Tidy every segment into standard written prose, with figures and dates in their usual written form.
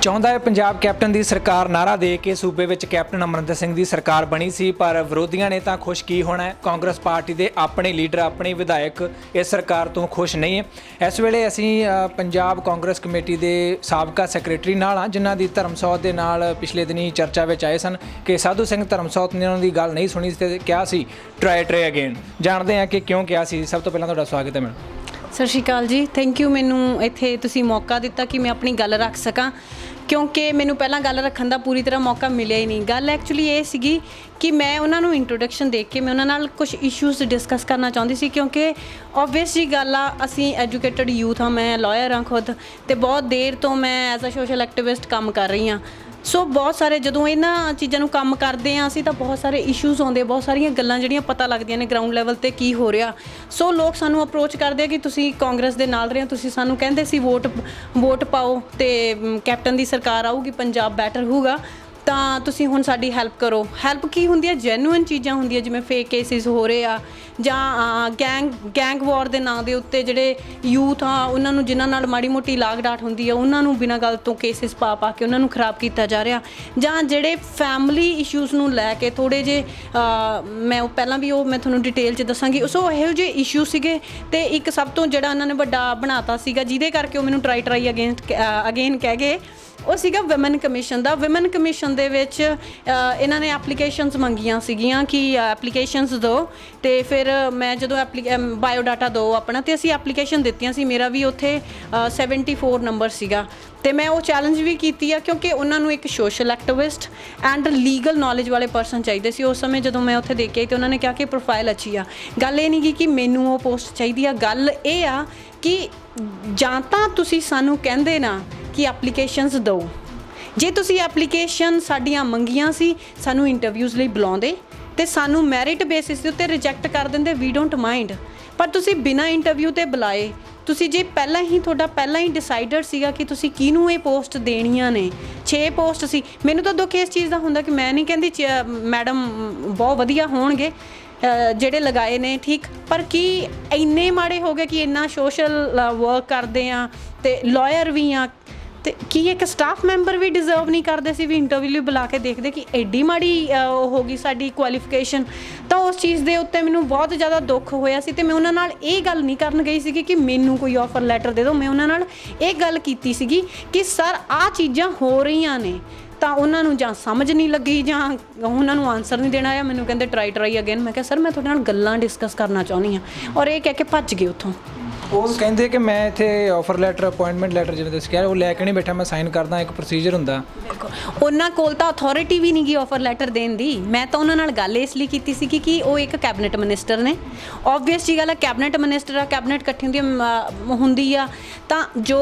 ਚਾਹੁੰਦਾ ਹੈ ਪੰਜਾਬ ਕੈਪਟਨ ਦੀ ਸਰਕਾਰ ਨਾਰਾ ਦੇ ਕੇ ਸੂਬੇ ਵਿੱਚ ਕੈਪਟਨ ਅਮਰਿੰਦਰ ਸਿੰਘ ਦੀ ਸਰਕਾਰ ਬਣੀ ਸੀ, ਪਰ ਵਿਰੋਧੀਆਂ ਨੇ ਤਾਂ ਖੁਸ਼ ਕੀ ਹੋਣਾ ਹੈ। ਕਾਂਗਰਸ ਪਾਰਟੀ ਦੇ ਆਪਣੇ ਲੀਡਰ ਆਪਣੇ ਵਿਧਾਇਕ ਇਸ ਸਰਕਾਰ ਤੋਂ ਖੁਸ਼ ਨਹੀਂ ਹੈ। ਇਸ ਵੇਲੇ ਅਸੀਂ ਪੰਜਾਬ ਕਾਂਗਰਸ ਕਮੇਟੀ ਦੇ ਸਾਬਕਾ ਸੈਕਟਰੀ ਨਾਲ ਹਾਂ, ਜਿਨ੍ਹਾਂ ਦੀ ਧਰਮਸੌਤ ਦੇ ਨਾਲ ਪਿਛਲੇ ਦਿਨੀ ਚਰਚਾ ਵਿੱਚ ਆਏ ਸਨ ਕਿ ਸਾਧੂ ਸਿੰਘ ਧਰਮਸੌਤ ਨੇ ਉਹਨਾਂ ਦੀ ਗੱਲ ਨਹੀਂ ਸੁਣੀ ਤੇ ਕਿਹਾ ਸੀ ਟਰਾਈ ਅਗੇਨ। ਜਾਣਦੇ ਹਾਂ ਕਿ ਕਿਉਂ ਕਿਹਾ ਸੀ। ਸਭ ਤੋਂ ਪਹਿਲਾਂ ਤੁਹਾਡਾ ਸਵਾਗਤ ਹੈ ਮੈਡਮ। ਸਤਿ ਸ਼੍ਰੀ ਅਕਾਲ ਜੀ, ਥੈਂਕ ਯੂ ਮੈਨੂੰ ਇੱਥੇ ਤੁਸੀਂ ਮੌਕਾ ਦਿੱਤਾ ਕਿ ਮੈਂ ਆਪਣੀ ਗੱਲ ਰੱਖ ਸਕਾਂ, ਕਿਉਂਕਿ ਮੈਨੂੰ ਪਹਿਲਾਂ ਗੱਲ ਰੱਖਣ ਦਾ ਪੂਰੀ ਤਰ੍ਹਾਂ ਮੌਕਾ ਮਿਲਿਆ ਹੀ ਨਹੀਂ। ਗੱਲ ਐਕਚੁਅਲੀ ਇਹ ਸੀਗੀ ਕਿ ਮੈਂ ਉਹਨਾਂ ਨੂੰ ਇੰਟਰੋਡਕਸ਼ਨ ਦੇਖ ਕੇ ਮੈਂ ਉਹਨਾਂ ਨਾਲ ਕੁਝ ਇਸ਼ੂਜ਼ ਡਿਸਕਸ ਕਰਨਾ ਚਾਹੁੰਦੀ ਸੀ, ਕਿਉਂਕਿ ਓਬਵੀਅਸ ਜੀ ਗੱਲ ਆ, ਅਸੀਂ ਐਜੂਕੇਟਡ ਯੂਥ ਹਾਂ, ਮੈਂ ਲਾਇਰ ਹਾਂ ਖੁਦ, ਅਤੇ ਬਹੁਤ ਦੇਰ ਤੋਂ ਮੈਂ ਐਜ਼ ਅ ਸੋਸ਼ਲ ਐਕਟਿਵਿਸਟ ਕੰਮ ਕਰ ਰਹੀ ਹਾਂ। ਸੋ ਬਹੁਤ ਸਾਰੇ ਜਦੋਂ ਇਹਨਾਂ ਚੀਜ਼ਾਂ ਨੂੰ ਕੰਮ ਕਰਦੇ ਹਾਂ ਅਸੀਂ ਤਾਂ ਬਹੁਤ ਸਾਰੇ ਇਸ਼ੂਜ਼ ਆਉਂਦੇ, ਬਹੁਤ ਸਾਰੀਆਂ ਗੱਲਾਂ ਜਿਹੜੀਆਂ ਪਤਾ ਲੱਗਦੀਆਂ ਨੇ ਗਰਾਊਂਡ ਲੈਵਲ 'ਤੇ ਕੀ ਹੋ ਰਿਹਾ। ਸੋ ਲੋਕ ਸਾਨੂੰ ਅਪਰੋਚ ਕਰਦੇ ਆ ਕਿ ਤੁਸੀਂ ਕਾਂਗਰਸ ਦੇ ਨਾਲ ਰਹੇ ਹੋ, ਤੁਸੀਂ ਸਾਨੂੰ ਕਹਿੰਦੇ ਸੀ ਵੋਟ ਪਾਓ ਅਤੇ ਕੈਪਟਨ ਦੀ ਸਰਕਾਰ ਆਊਗੀ, ਪੰਜਾਬ ਬੈਟਰ ਹੋਊਗਾ, ਤਾਂ ਤੁਸੀਂ ਹੁਣ ਸਾਡੀ ਹੈਲਪ ਕਰੋ। ਹੈਲਪ ਕੀ ਹੁੰਦੀ ਹੈ? ਜੈਨੂਅਨ ਚੀਜ਼ਾਂ ਹੁੰਦੀਆਂ, ਜਿਵੇਂ ਫੇਕ ਕੇਸਿਸ ਹੋ ਰਹੇ ਆ, ਜਾਂ ਗੈਂਗ ਵਾਰ ਦੇ ਨਾਂ ਦੇ ਉੱਤੇ ਜਿਹੜੇ ਯੂਥ ਆ ਉਹਨਾਂ ਨੂੰ, ਜਿਨ੍ਹਾਂ ਨਾਲ ਮਾੜੀ ਮੋਟੀ ਲਾਗ ਡਾਟ ਹੁੰਦੀ ਆ, ਉਹਨਾਂ ਨੂੰ ਬਿਨਾਂ ਗੱਲ ਤੋਂ ਕੇਸਿਸ ਪਾ ਕੇ ਉਹਨਾਂ ਨੂੰ ਖਰਾਬ ਕੀਤਾ ਜਾ ਰਿਹਾ, ਜਾਂ ਜਿਹੜੇ ਫੈਮਿਲੀ ਇਸ਼ੂਜ਼ ਨੂੰ ਲੈ ਕੇ ਥੋੜ੍ਹੇ ਜਿਹੇ ਮੈਂ ਪਹਿਲਾਂ ਵੀ ਮੈਂ ਤੁਹਾਨੂੰ ਡਿਟੇਲ 'ਚ ਦੱਸਾਂਗੀ। ਸੋ ਇਹੋ ਜਿਹੇ ਇਸ਼ੂ ਸੀਗੇ, ਅਤੇ ਇੱਕ ਸਭ ਤੋਂ ਜਿਹੜਾ ਉਹਨਾਂ ਨੇ ਵੱਡਾ ਬਣਾਤਾ ਸੀਗਾ ਜਿਹਦੇ ਕਰਕੇ ਉਹ ਮੈਨੂੰ ਟਰਾਈ ਅਗੇਨ ਕਹਿ ਗਏ, ਉਹ ਸੀਗਾ ਵਿਮਨ ਕਮਿਸ਼ਨ ਦਾ। ਵਿਮਨ ਕਮਿਸ਼ਨ ਦੇ ਵਿੱਚ ਇਹਨਾਂ ਨੇ ਐਪਲੀਕੇਸ਼ਨਸ ਮੰਗੀਆਂ ਸੀਗੀਆਂ ਕਿ ਐਪਲੀਕੇਸ਼ਨਸ ਦਿਓ, ਅਤੇ ਫਿਰ ਮੈਂ ਜਦੋਂ ਬਾਇਓਡਾਟਾ ਦਿਓ ਆਪਣਾ, ਅਤੇ ਅਸੀਂ ਐਪਲੀਕੇਸ਼ਨ ਦਿੱਤੀਆਂ ਸੀ। ਮੇਰਾ ਵੀ ਉੱਥੇ 74 ਨੰਬਰ ਸੀਗਾ, ਅਤੇ ਮੈਂ ਉਹ ਚੈਲੰਜ ਵੀ ਕੀਤੀ ਆ, ਕਿਉਂਕਿ ਉਹਨਾਂ ਨੂੰ ਇੱਕ social activist and legal knowledge ਵਾਲੇ ਪਰਸਨ ਚਾਹੀਦੇ ਸੀ। ਉਸ ਸਮੇਂ ਜਦੋਂ ਮੈਂ ਉੱਥੇ ਦੇਖ ਕੇ ਆਈ ਅਤੇ ਉਹਨਾਂ ਨੇ ਕਿਹਾ ਕਿ ਪ੍ਰੋਫਾਈਲ ਅੱਛੀ ਆ। ਗੱਲ ਇਹ ਨਹੀਂ ਕਿ ਮੈਨੂੰ ਉਹ ਪੋਸਟ ਚਾਹੀਦੀ ਆ, ਗੱਲ ਇਹ ਆ ਕਿ ਜਾਂ ਤਾਂ ਤੁਸੀਂ ਸਾਨੂੰ ਕਹਿੰਦੇ ਨਾ ਕਿ ਐਪਲੀਕੇਸ਼ਨਸ ਦਿਓ, ਜੇ ਤੁਸੀਂ ਐਪਲੀਕੇਸ਼ਨ ਸਾਡੀਆਂ ਮੰਗੀਆਂ ਸੀ, ਸਾਨੂੰ ਇੰਟਰਵਿਊਜ਼ ਲਈ ਬੁਲਾਉਂਦੇ ਅਤੇ ਸਾਨੂੰ ਮੈਰਿਟ ਬੇਸਿਸ ਦੇ ਉੱਤੇ ਰਿਜੈਕਟ ਕਰ ਦਿੰਦੇ, ਵੀ ਡੋਂਟ ਮਾਈਂਡ। ਪਰ ਤੁਸੀਂ ਬਿਨਾਂ ਇੰਟਰਵਿਊ 'ਤੇ ਬੁਲਾਏ, ਤੁਸੀਂ ਜੇ ਤੁਹਾਡਾ ਪਹਿਲਾਂ ਹੀ ਡਿਸਾਈਡਡ ਸੀਗਾ ਕਿ ਤੁਸੀਂ ਕਿਹਨੂੰ ਇਹ ਪੋਸਟ ਦੇਣੀਆਂ ਨੇ, 6 ਪੋਸਟ ਸੀ। ਮੈਨੂੰ ਤਾਂ ਦੁੱਖ ਇਸ ਚੀਜ਼ ਦਾ ਹੁੰਦਾ ਕਿ ਮੈਂ ਨਹੀਂ ਕਹਿੰਦੀ ਮੈਡਮ ਬਹੁਤ ਵਧੀਆ ਹੋਣਗੇ ਜਿਹੜੇ ਲਗਾਏ ਨੇ, ਠੀਕ, ਪਰ ਕੀ ਇੰਨੇ ਮਾੜੇ ਹੋ ਗਏ ਕਿ ਇੰਨਾ ਸੋਸ਼ਲ ਵਰਕ ਕਰਦੇ ਆ ਅਤੇ ਲਾਇਰ ਵੀ ਆ, ਅਤੇ ਕੀ ਇੱਕ ਸਟਾਫ ਮੈਂਬਰ ਵੀ ਡਿਜ਼ਰਵ ਨਹੀਂ ਕਰਦੇ ਸੀ ਵੀ ਇੰਟਰਵਿਊ ਬੁਲਾ ਕੇ ਦੇਖਦੇ ਕਿ ਐਡੀ ਮਾੜੀ ਹੋ ਗਈ ਸਾਡੀ ਕੁਆਲੀਫਿਕੇਸ਼ਨ। ਤਾਂ ਉਸ ਚੀਜ਼ ਦੇ ਉੱਤੇ ਮੈਨੂੰ ਬਹੁਤ ਜ਼ਿਆਦਾ ਦੁੱਖ ਹੋਇਆ ਸੀ, ਅਤੇ ਮੈਂ ਉਹਨਾਂ ਨਾਲ ਇਹ ਗੱਲ ਨਹੀਂ ਕਰਨ ਗਈ ਸੀਗੀ ਕਿ ਮੈਨੂੰ ਕੋਈ ਆਫਰ ਲੈਟਰ ਦੇ ਦਿਓ। ਮੈਂ ਉਹਨਾਂ ਨਾਲ ਇਹ ਗੱਲ ਕੀਤੀ ਸੀਗੀ ਕਿ ਸਰ ਆਹ ਚੀਜ਼ਾਂ ਹੋ ਰਹੀਆਂ ਨੇ, ਤਾਂ ਉਹਨਾਂ ਨੂੰ ਜਾਂ ਸਮਝ ਨਹੀਂ ਲੱਗੀ ਜਾਂ ਉਹਨਾਂ ਨੂੰ ਆਨਸਰ ਨਹੀਂ ਦੇਣਾ ਆਇਆ। ਮੈਨੂੰ ਕਹਿੰਦੇ ਟਰਾਈ ਅਗੇਨ। ਮੈਂ ਕਿਹਾ ਸਰ ਮੈਂ ਤੁਹਾਡੇ ਨਾਲ ਗੱਲਾਂ ਡਿਸਕਸ ਕਰਨਾ ਚਾਹੁੰਦੀ ਹਾਂ, ਔਰ ਇਹ ਕਹਿ ਕੇ ਭੱਜ ਗਏ ਉੱਥੋਂ। ਉਹ ਕਹਿੰਦੇ ਕਿ ਮੈਂ ਇੱਥੇ ਆਫਰ ਲੈਟਰ, ਅਪੁਆਇੰਟਮੈਂਟ ਲੈਟਰ ਜਿਵੇਂ ਤੁਸੀਂ ਕਿਹਾ, ਉਹ ਲੈ ਕੇ ਨਹੀਂ ਬੈਠਾ, ਮੈਂ ਸਾਈਨ ਕਰਦਾ, ਇੱਕ ਪ੍ਰੋਸੀਜਰ ਹੁੰਦਾ। ਉਹਨਾਂ ਕੋਲ ਤਾਂ ਅਥਾਰਟੀ ਵੀ ਨਹੀਂ ਗੀ ਆਫਰ ਲੈਟਰ ਦੇਣ ਦੀ। ਮੈਂ ਤਾਂ ਉਹਨਾਂ ਨਾਲ ਗੱਲ ਇਸ ਲਈ ਕੀਤੀ ਸੀ ਕਿ ਉਹ ਇੱਕ ਕੈਬਨਿਟ ਮਿਨਿਸਟਰ ਨੇ। ਓਬਵੀਅਸ ਜੀ ਗੱਲ ਹੈ, ਕੈਬਨਿਟ ਮਿਨਿਸਟਰ ਆ, ਕੈਬਨਿਟ ਇਕੱਠੀ ਹੁੰਦੀ ਆ, ਤਾਂ ਜੋ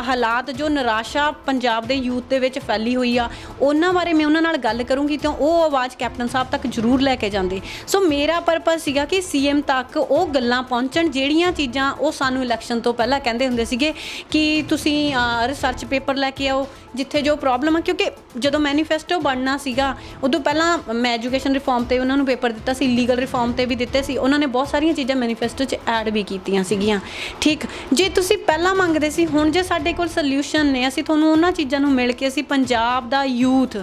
ਹਾਲਾਤ, ਜੋ ਨਿਰਾਸ਼ਾ ਪੰਜਾਬ ਦੇ ਯੂਥ ਦੇ ਵਿੱਚ ਫੈਲੀ ਹੋਈ ਆ, ਉਹਨਾਂ ਬਾਰੇ ਮੈਂ ਉਹਨਾਂ ਨਾਲ ਗੱਲ ਕਰੂੰਗੀ, ਤਾਂ ਉਹ ਆਵਾਜ਼ ਕੈਪਟਨ ਸਾਹਿਬ ਤੱਕ ਜ਼ਰੂਰ ਲੈ ਕੇ ਜਾਂਦੇ। ਸੋ ਮੇਰਾ ਪਰਪਸ ਸੀਗਾ ਕਿ CM ਤੱਕ ਉਹ ਗੱਲਾਂ ਪਹੁੰਚਣ, ਜਿਹੜੀਆਂ ਚੀਜ਼ਾਂ ਉਹ ਸਾਨੂੰ ਇਲੈਕਸ਼ਨ ਤੋਂ ਪਹਿਲਾਂ ਕਹਿੰਦੇ ਹੁੰਦੇ ਸੀਗੇ ਕਿ ਤੁਸੀਂ ਰਿਸਰਚ ਪੇਪਰ ਲੈ ਕੇ ਆਓ ਜਿੱਥੇ ਜੋ ਪ੍ਰੋਬਲਮ ਆ। ਕਿਉਂਕਿ ਜਦੋਂ ਮੈਨੀਫੈਸਟੋ ਬਣਨਾ ਸੀਗਾ ਉਦੋਂ ਪਹਿਲਾਂ ਮੈਂ ਐਜੂਕੇਸ਼ਨ ਰਿਫਾਰਮ 'ਤੇ ਉਹਨਾਂ ਨੂੰ ਪੇਪਰ ਦਿੱਤਾ ਸੀ, ਲੀਗਲ ਰਿਫਾਰਮ 'ਤੇ ਵੀ ਦਿੱਤੇ ਸੀ। ਉਹਨਾਂ ਨੇ ਬਹੁਤ ਸਾਰੀਆਂ ਚੀਜ਼ਾਂ ਮੈਨੀਫੈਸਟੋ 'ਚ ਐਡ ਵੀ ਕੀਤੀਆਂ ਸੀਗੀਆਂ, ਠੀਕ। ਜੇ ਤੁਸੀਂ ਪਹਿਲਾਂ ਮੰਗਦੇ ਸੀ, ਹੁਣ ਜੇ ਸਾਡੇ ਕੋਲ ਸੋਲਿਊਸ਼ਨ ਨੇ, ਅਸੀਂ ਤੁਹਾਨੂੰ ਉਹਨਾਂ ਚੀਜ਼ਾਂ ਨੂੰ ਮਿਲ ਕੇ, ਅਸੀਂ ਪੰਜਾਬ ਦਾ ਯੂਥ,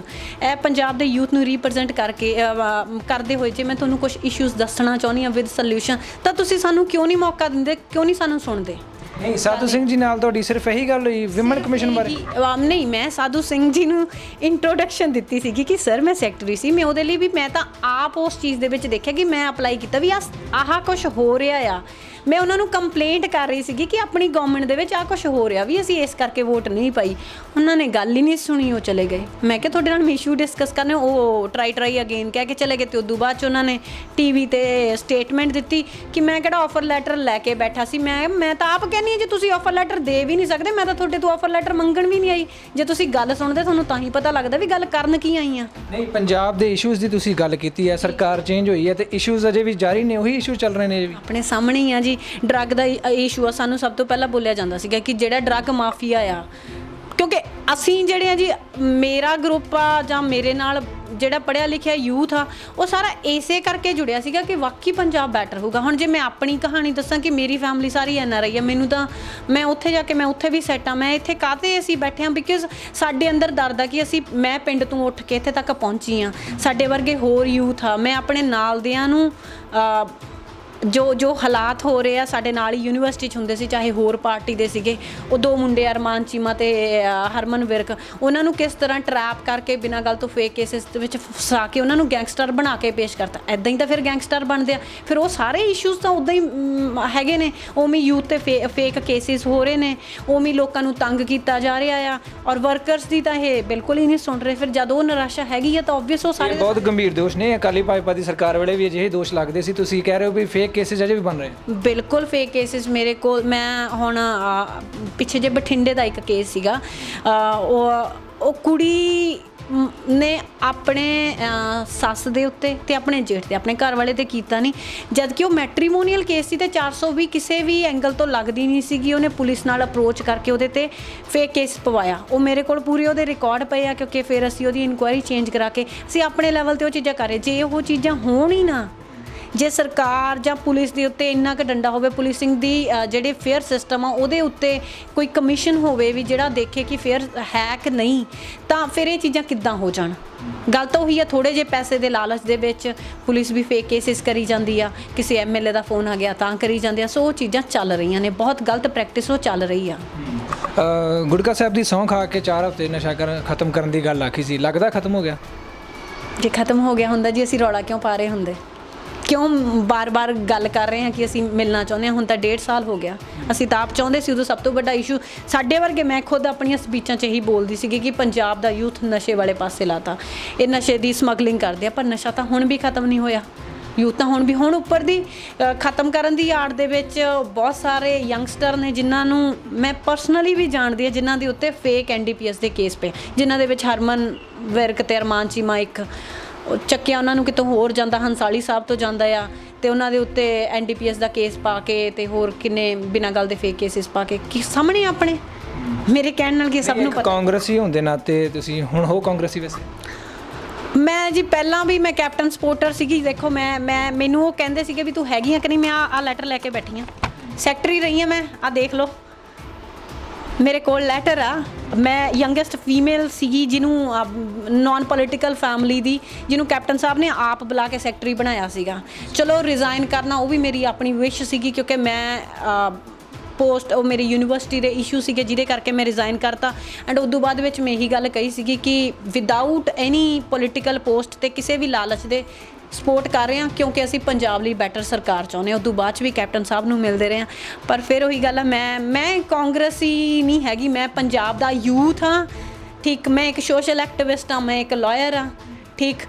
ਪੰਜਾਬ ਦੇ ਯੂਥ ਨੂੰ ਰੀਪ੍ਰਜੈਂਟ ਕਰਦੇ ਹੋਏ ਜੇ ਮੈਂ ਤੁਹਾਨੂੰ ਕੁਝ ਇਸ਼ੂਜ਼ ਦੱਸਣਾ ਚਾਹੁੰਦੀ ਹਾਂ ਵਿਦ ਸੋਲਿਊਸ਼ਨ, ਤਾਂ ਤੁਸੀਂ ਸਾਨੂੰ ਕਿਉਂ ਨਹੀਂ ਮੌਕਾ ਦਿੰਦੇ, ਕਿਉਂ ਨਹੀਂ ਸਾਨੂੰ ਸੁਣਦੇ? ਨਹੀਂ, ਸਾਧੂ ਸਿੰਘ ਜੀ ਨਾਲ ਤੁਹਾਡੀ ਸਿਰਫ ਇਹੀ ਗੱਲ ਹੋਈ ਵਿਮਨ ਕਮਿਸ਼ਨ ਬਾਰੇ? ਨਹੀਂ, ਮੈਂ ਸਾਧੂ ਸਿੰਘ ਜੀ ਨੂੰ ਇੰਟਰੋਡਕਸ਼ਨ ਦਿੱਤੀ ਸੀਗੀ ਕਿ ਸਰ ਮੈਂ ਸੈਕਟਰੀ ਸੀ, ਮੈਂ ਉਹਦੇ ਲਈ ਵੀ ਮੈਂ ਤਾਂ ਆਪ ਉਸ ਚੀਜ਼ ਦੇ ਵਿੱਚ ਦੇਖਿਆ ਕਿ ਮੈਂ ਅਪਲਾਈ ਕੀਤਾ ਵੀ ਆਹ ਕੁਛ ਹੋ ਰਿਹਾ ਆ। ਮੈਂ ਉਹਨਾਂ ਨੂੰ ਕੰਪਲੇਂਟ ਕਰ ਰਹੀ ਸੀਗੀ ਕਿ ਆਪਣੀ ਗਵਰਨਮੈਂਟ ਦੇ ਵਿੱਚ ਆਹ ਕੁਛ ਹੋ ਰਿਹਾ, ਵੀ ਅਸੀਂ ਇਸ ਕਰਕੇ ਵੋਟ ਨਹੀਂ ਪਾਈ। ਉਹਨਾਂ ਨੇ ਗੱਲ ਹੀ ਨਹੀਂ ਸੁਣੀ, ਉਹ ਚਲੇ ਗਏ। ਮੈਂ ਕਿਹਾ ਤੁਹਾਡੇ ਨਾਲ ਮੈਂ ਇਸ਼ੂ ਡਿਸਕਸ ਕਰਨੇ, ਉਹ ਟਰਾਈ ਅਗੇਨ ਕਹਿ ਕੇ ਚਲੇ ਗਏ। ਅਤੇ ਉਦੋਂ ਬਾਅਦ 'ਚ ਉਹਨਾਂ ਨੇ TV 'ਤੇ ਸਟੇਟਮੈਂਟ ਦਿੱਤੀ ਕਿ ਮੈਂ ਕਿਹੜਾ ਆਫਰ ਲੈਟਰ ਲੈ ਕੇ ਬੈਠਾ ਸੀ। ਮੈਂ ਤਾਂ ਆਪ ਕਹਿੰਦੀ ਹਾਂ ਜੇ ਤੁਸੀਂ ਆਫਰ ਲੈਟਰ ਦੇ ਵੀ ਨਹੀਂ ਸਕਦੇ, ਮੈਂ ਤਾਂ ਤੁਹਾਡੇ ਤੋਂ ਆਫਰ ਲੈਟਰ ਮੰਗਣ ਵੀ ਨਹੀਂ ਆਈ। ਜੇ ਤੁਸੀਂ ਗੱਲ ਸੁਣਦੇ ਤੁਹਾਨੂੰ ਤਾਂ ਹੀ ਪਤਾ ਲੱਗਦਾ ਵੀ ਗੱਲ ਕਰਨ ਕੀ ਆਈ ਆ। ਨਹੀਂ, ਪੰਜਾਬ ਦੇ ਇਸ਼ੂਜ਼ ਦੀ ਤੁਸੀਂ ਗੱਲ ਕੀਤੀ ਹੈ, ਸਰਕਾਰ ਚੇਂਜ ਹੋਈ ਹੈ ਅਤੇ ਇਸ਼ੂਜ਼ ਅਜੇ ਵੀ ਜਾਰੀ ਨੇ, ਉਹੀ ਇਸ਼ੂ ਚੱਲ ਰਹੇ ਨੇ ਵੀ ਆਪਣੇ ਸਾਹਮਣੇ ਹੀ ਆ ਜੀ। ਡਰੱਗ ਦਾ ਇਸ਼ੂ ਆ, ਸਾਨੂੰ ਸਭ ਤੋਂ ਪਹਿਲਾਂ ਬੋਲਿਆ ਜਾਂਦਾ ਸੀਗਾ ਕਿ ਜਿਹੜਾ ਡਰੱਗ ਮਾਫੀਆ ਆ, ਕਿਉਂਕਿ ਅਸੀਂ ਜਿਹੜੇ ਆ ਜੀ, ਮੇਰਾ ਗਰੁੱਪ ਆ ਜਾਂ ਮੇਰੇ ਨਾਲ ਜਿਹੜਾ ਪੜ੍ਹਿਆ ਲਿਖਿਆ ਯੂਥ ਆ, ਉਹ ਸਾਰਾ ਇਸੇ ਕਰਕੇ ਜੁੜਿਆ ਸੀਗਾ ਕਿ ਵਾਕਈ ਪੰਜਾਬ ਬੈਟਰ ਹੋਊਗਾ। ਹੁਣ ਜੇ ਮੈਂ ਆਪਣੀ ਕਹਾਣੀ ਦੱਸਾਂ ਕਿ ਮੇਰੀ ਫੈਮਿਲੀ ਸਾਰੀ NRI ਆ, ਮੈਨੂੰ ਤਾਂ ਮੈਂ ਉੱਥੇ ਜਾ ਕੇ ਮੈਂ ਉੱਥੇ ਵੀ ਸੈੱਟ ਆ, ਮੈਂ ਇੱਥੇ ਕਾਹਤੇ ਅਸੀਂ ਬੈਠੇ ਹਾਂ ਬਿਕਾਜ਼ ਸਾਡੇ ਅੰਦਰ ਡਰ ਦਾ ਕਿ ਮੈਂ ਪਿੰਡ ਤੋਂ ਉੱਠ ਕੇ ਇੱਥੇ ਤੱਕ ਪਹੁੰਚੀ ਹਾਂ, ਸਾਡੇ ਵਰਗੇ ਹੋਰ ਯੂਥ ਆ। ਮੈਂ ਆਪਣੇ ਨਾਲ ਦਿਆਂ ਨੂੰ ਜੋ ਹਾਲਾਤ ਹੋ ਰਹੇ ਆ, ਸਾਡੇ ਨਾਲ ਹੀ ਯੂਨੀਵਰਸਿਟੀ 'ਚ ਹੁੰਦੇ ਸੀ, ਚਾਹੇ ਹੋਰ ਪਾਰਟੀ ਦੇ ਸੀਗੇ, ਉਹ 2 ਮੁੰਡੇ ਅਰਮਾਨ ਚੀਮਾ ਤੇ ਹਰਮਨ ਵਿਰਕ, ਉਹਨਾਂ ਨੂੰ ਕਿਸ ਤਰ੍ਹਾਂ ਟਰੈਪ ਕਰਕੇ ਬਿਨਾਂ ਗੱਲ ਤੋਂ ਫੇਕ ਕੇਸਿਸ ਦੇ ਵਿੱਚ ਫਸਾ ਕੇ ਉਹਨਾਂ ਨੂੰ ਗੈਂਗਸਟਰ ਬਣਾ ਕੇ ਪੇਸ਼ ਕਰਤਾ। ਇੱਦਾਂ ਹੀ ਤਾਂ ਫਿਰ ਗੈਂਗਸਟਰ ਬਣਦੇ ਆ। ਫਿਰ ਉਹ ਸਾਰੇ ਇਸ਼ੂਜ਼ ਤਾਂ ਉੱਦਾਂ ਹੀ ਹੈਗੇ ਨੇ, ਉਵੇਂ ਯੂਥ ਤੇ ਫੇਕ ਕੇਸਿਸ ਹੋ ਰਹੇ ਨੇ, ਉਵੇਂ ਲੋਕਾਂ ਨੂੰ ਤੰਗ ਕੀਤਾ ਜਾ ਰਿਹਾ ਆ, ਔਰ ਵਰਕਰਸ ਦੀ ਤਾਂ ਇਹ ਬਿਲਕੁਲ ਹੀ ਨਹੀਂ ਸੁਣ ਰਹੇ। ਫਿਰ ਜਦੋਂ ਉਹ ਨਿਰਾਸ਼ਾ ਹੈਗੀ ਆ ਤਾਂ ਓਬਵੀਅਸ ਉਹ ਸਾਰੇ ਬਹੁਤ ਗੰਭੀਰ ਦੋਸ਼ ਨੇ। ਅਕਾਲੀ ਭਾਜਪਾ ਦੀ ਸਰਕਾਰ ਵੇਲੇ ਵੀ ਅਜਿਹੇ ਦੋਸ਼ ਲੱਗਦੇ ਸੀ, ਤੁਸੀਂ ਕਹਿ ਰਹੇ ਹੋ ਵੀ ਫੇਕ ਕੇਸਿਸ ਅਜੇ ਵੀ ਬਣ ਰਹੇ? ਬਿਲਕੁਲ ਫੇਕ ਕੇਸਿਸ ਮੇਰੇ ਕੋਲ, ਮੈਂ ਹੁਣ ਪਿੱਛੇ ਜੇ ਬਠਿੰਡੇ ਦਾ ਇੱਕ ਕੇਸ ਸੀਗਾ, ਉਹ ਕੁੜੀ ਨੇ ਆਪਣੇ ਸੱਸ ਦੇ ਉੱਤੇ ਤੇ ਆਪਣੇ ਜੇਠ ਤੇ, ਆਪਣੇ ਘਰ ਵਾਲੇ ਤੇ ਕੀਤਾ ਨਹੀਂ, ਜਦ ਕਿ ਉਹ ਮੈਟਰੀਮੋਨੀਅਲ ਕੇਸ ਸੀ ਤੇ 420 ਕਿਸੇ ਵੀ ਐਂਗਲ ਤੋਂ ਲੱਗਦੀ ਨਹੀਂ ਸੀਗੀ। ਉਹਨੇ ਪੁਲਿਸ ਨਾਲ ਅਪਰੋਚ ਕਰਕੇ ਉਹਦੇ ਤੇ ਫੇਕ ਕੇਸ ਪਵਾਇਆ। ਉਹ ਮੇਰੇ ਕੋਲ ਪੂਰੇ ਉਹਦੇ ਰਿਕਾਰਡ ਪਏ ਆ, ਕਿਉਂਕਿ ਫਿਰ ਅਸੀਂ ਉਹਦੀ ਇਨਕੁਆਇਰੀ ਚੇਂਜ ਕਰਾ ਕੇ ਅਸੀਂ ਆਪਣੇ ਲੈਵਲ ਤੇ ਉਹ ਚੀਜ਼ਾਂ ਕਰ ਰਹੇ। ਜੇ ਉਹ ਚੀਜ਼ਾਂ ਹੋਣ ਹੀ ਨਾ, ਜੇ ਸਰਕਾਰ ਜਾਂ ਪੁਲਿਸ ਦੇ ਉੱਤੇ ਇੰਨਾ ਕੁ ਡੰਡਾ ਹੋਵੇ, ਪੁਲਿਸਿੰਗ ਦੀ ਜਿਹੜੇ ਫੇਅਰ ਸਿਸਟਮ ਆ ਉਹਦੇ ਉੱਤੇ ਕੋਈ ਕਮਿਸ਼ਨ ਹੋਵੇ ਵੀ ਜਿਹੜਾ ਦੇਖੇ ਕਿ ਫੇਅਰ ਹੈ ਕਿ ਨਹੀਂ, ਤਾਂ ਫਿਰ ਇਹ ਚੀਜ਼ਾਂ ਕਿੱਦਾਂ ਹੋ ਜਾਣ। ਗੱਲ ਤਾਂ ਉਹੀ ਆ, ਥੋੜ੍ਹੇ ਜਿਹੇ ਪੈਸੇ ਦੇ ਲਾਲਚ ਦੇ ਵਿੱਚ ਪੁਲਿਸ ਵੀ ਫੇਕ ਕੇਸਿਸ ਕਰੀ ਜਾਂਦੀ ਆ, ਕਿਸੇ MLA ਦਾ ਫੋਨ ਆ ਗਿਆ ਤਾਂ ਕਰੀ ਜਾਂਦੇ ਆ। ਸੋ ਉਹ ਚੀਜ਼ਾਂ ਚੱਲ ਰਹੀਆਂ ਨੇ, ਬਹੁਤ ਗਲਤ ਪ੍ਰੈਕਟਿਸ ਉਹ ਚੱਲ ਰਹੀ ਆ। ਗੁਟਕਾ ਸਾਹਿਬ ਦੀ ਸਹੁੰ ਖਾ ਕੇ 4 ਹਫ਼ਤੇ ਨਸ਼ਾ ਖਤਮ ਕਰਨ ਦੀ ਗੱਲ ਆਖੀ ਸੀ, ਲੱਗਦਾ ਖਤਮ ਹੋ ਗਿਆ? ਜੇ ਖਤਮ ਹੋ ਗਿਆ ਹੁੰਦਾ ਜੀ, ਅਸੀਂ ਰੌਲਾ ਕਿਉਂ ਪਾ ਰਹੇ ਹੁੰਦੇ? ਕਿਉਂ ਬਾਰ-ਬਾਰ ਗੱਲ ਕਰ ਰਹੇ ਹਾਂ ਕਿ ਅਸੀਂ ਮਿਲਣਾ ਚਾਹੁੰਦੇ ਹਾਂ? ਹੁਣ ਤਾਂ 1.5 ਸਾਲ ਹੋ ਗਿਆ। ਅਸੀਂ ਤਾਂ ਆਪ ਚਾਹੁੰਦੇ ਸੀ, ਉਦੋਂ ਸਭ ਤੋਂ ਵੱਡਾ ਇਸ਼ੂ ਸਾਡੇ ਵਰਗੇ, ਮੈਂ ਖੁਦ ਆਪਣੀਆਂ ਸਪੀਚਾਂ 'ਚ ਇਹੀ ਬੋਲਦੀ ਸੀਗੀ ਕਿ ਪੰਜਾਬ ਦਾ ਯੂਥ ਨਸ਼ੇ ਵਾਲੇ ਪਾਸੇ ਲਾਤਾ, ਇਹ ਨਸ਼ੇ ਦੀ ਸਮਗਲਿੰਗ ਕਰਦੇ ਆ। ਪਰ ਨਸ਼ਾ ਤਾਂ ਹੁਣ ਵੀ ਖਤਮ ਨਹੀਂ ਹੋਇਆ। ਯੂਥ ਤਾਂ ਹੁਣ ਉੱਪਰ ਦੀ ਖਤਮ ਕਰਨ ਦੀ ਆੜ ਦੇ ਵਿੱਚ ਬਹੁਤ ਸਾਰੇ ਯੰਗਸਟਰ ਨੇ ਜਿਨ੍ਹਾਂ ਨੂੰ ਮੈਂ ਪਰਸਨਲੀ ਵੀ ਜਾਣਦੀ ਹਾਂ, ਜਿਨ੍ਹਾਂ ਦੇ ਉੱਤੇ ਫੇਕ NDPS ਦੇ ਕੇਸ ਪਏ, ਜਿਨ੍ਹਾਂ ਦੇ ਵਿੱਚ ਹਰਮਨ ਵਿਰਕ ਤੇ ਅਰਮਾਨ ਚੀਮਾ ਇੱਕ ਚੱਕਿਆ, ਉਹਨਾਂ ਨੂੰ ਕਿਤੋਂ ਹੋਰ ਜਾਂਦਾ, ਹੰਸਾਲੀ ਸਾਹਿਬ ਤੋਂ ਜਾਂਦਾ ਆ, ਤੇ ਉਹਨਾਂ ਦੇ ਉੱਤੇ NDPS ਦਾ ਕੇਸ ਪਾ ਕੇ ਤੇ ਹੋਰ ਕਿੰਨੇ ਬਿਨਾਂ ਗੱਲ ਦੇ ਫੇਕ ਕੇਸਿਸ ਪਾ ਕੇ ਕੀ ਸਾਹਮਣੇ ਆਪਣੇ। ਮੇਰੇ ਕਹਿਣ ਨਾਲ ਕੀ ਸਭ ਨੂੰ ਪਤਾ। ਕਾਂਗਰਸੀ ਹੋਣ ਦੇ ਨਾਤੇ ਤੁਸੀਂ ਹੁਣ ਹੋ ਕਾਂਗਰਸੀ? ਵੈਸੇ ਮੈਂ ਜੀ ਪਹਿਲਾਂ ਵੀ ਮੈਂ ਕੈਪਟਨ ਸਪੋਰਟਰ ਸੀਗੀ। ਦੇਖੋ ਮੈਨੂੰ ਉਹ ਕਹਿੰਦੇ ਸੀਗੇ ਵੀ ਤੂੰ ਹੈਗੀ ਆ ਕਿ ਨਹੀਂ। ਮੈਂ ਆ ਲੈਟਰ ਲੈ ਕੇ ਬੈਠੀ ਹਾਂ, ਸੈਕਟਰੀ ਰਹੀ ਹਾਂ ਮੈਂ, ਆ ਦੇਖ ਲਓ ਮੇਰੇ ਕੋਲ ਲੈਟਰ ਆ। ਮੈਂ ਯੰਗੈਸਟ ਫੀਮੇਲ ਸੀਗੀ ਜਿਹਨੂੰ ਨਾਨ ਪੋਲੀਟੀਕਲ ਫੈਮਿਲੀ ਦੀ, ਜਿਹਨੂੰ ਕੈਪਟਨ ਸਾਹਿਬ ਨੇ ਆਪ ਬੁਲਾ ਕੇ ਸੈਕਟਰੀ ਬਣਾਇਆ ਸੀਗਾ। ਚਲੋ ਰਿਜ਼ਾਈਨ ਕਰਨਾ ਉਹ ਵੀ ਮੇਰੀ ਆਪਣੀ ਵਿਸ਼ ਸੀਗੀ, ਕਿਉਂਕਿ ਮੈਂ ਪੋਸਟ ਉਹ ਮੇਰੀ ਯੂਨੀਵਰਸਿਟੀ ਦੇ ਇਸ਼ੂ ਸੀਗੇ ਜਿਹਦੇ ਕਰਕੇ ਮੈਂ ਰਿਜ਼ਾਈਨ ਕਰਤਾ। ਐਂਡ ਉਦੋਂ ਬਾਅਦ ਵਿੱਚ ਮੈਂ ਇਹੀ ਗੱਲ ਕਹੀ ਸੀਗੀ ਕਿ ਵਿਦਆਊਟ ਐਨੀ ਪੋਲੀਟੀਕਲ ਪੋਸਟ ਤੇ ਕਿਸੇ ਵੀ ਲਾਲਚ ਦੇ ਸਪੋਰਟ ਕਰ ਰਹੇ ਹਾਂ, ਕਿਉਂਕਿ ਅਸੀਂ ਪੰਜਾਬ ਲਈ ਬੈਟਰ ਸਰਕਾਰ ਚਾਹੁੰਦੇ ਹਾਂ। ਉਦੋਂ ਬਾਅਦ 'ਚ ਵੀ ਕੈਪਟਨ ਸਾਹਿਬ ਨੂੰ ਮਿਲਦੇ ਰਹੇ ਹਾਂ। ਪਰ ਫਿਰ ਉਹੀ ਗੱਲ ਆ, ਮੈਂ ਕਾਂਗਰਸੀ ਨਹੀਂ ਹੈਗੀ, ਮੈਂ ਪੰਜਾਬ ਦਾ ਯੂਥ ਹਾਂ, ਠੀਕ। ਮੈਂ ਇੱਕ ਸੋਸ਼ਲ ਐਕਟਿਵਿਸਟ ਹਾਂ, ਮੈਂ ਇੱਕ ਲਾਇਰ ਹਾਂ, ਠੀਕ।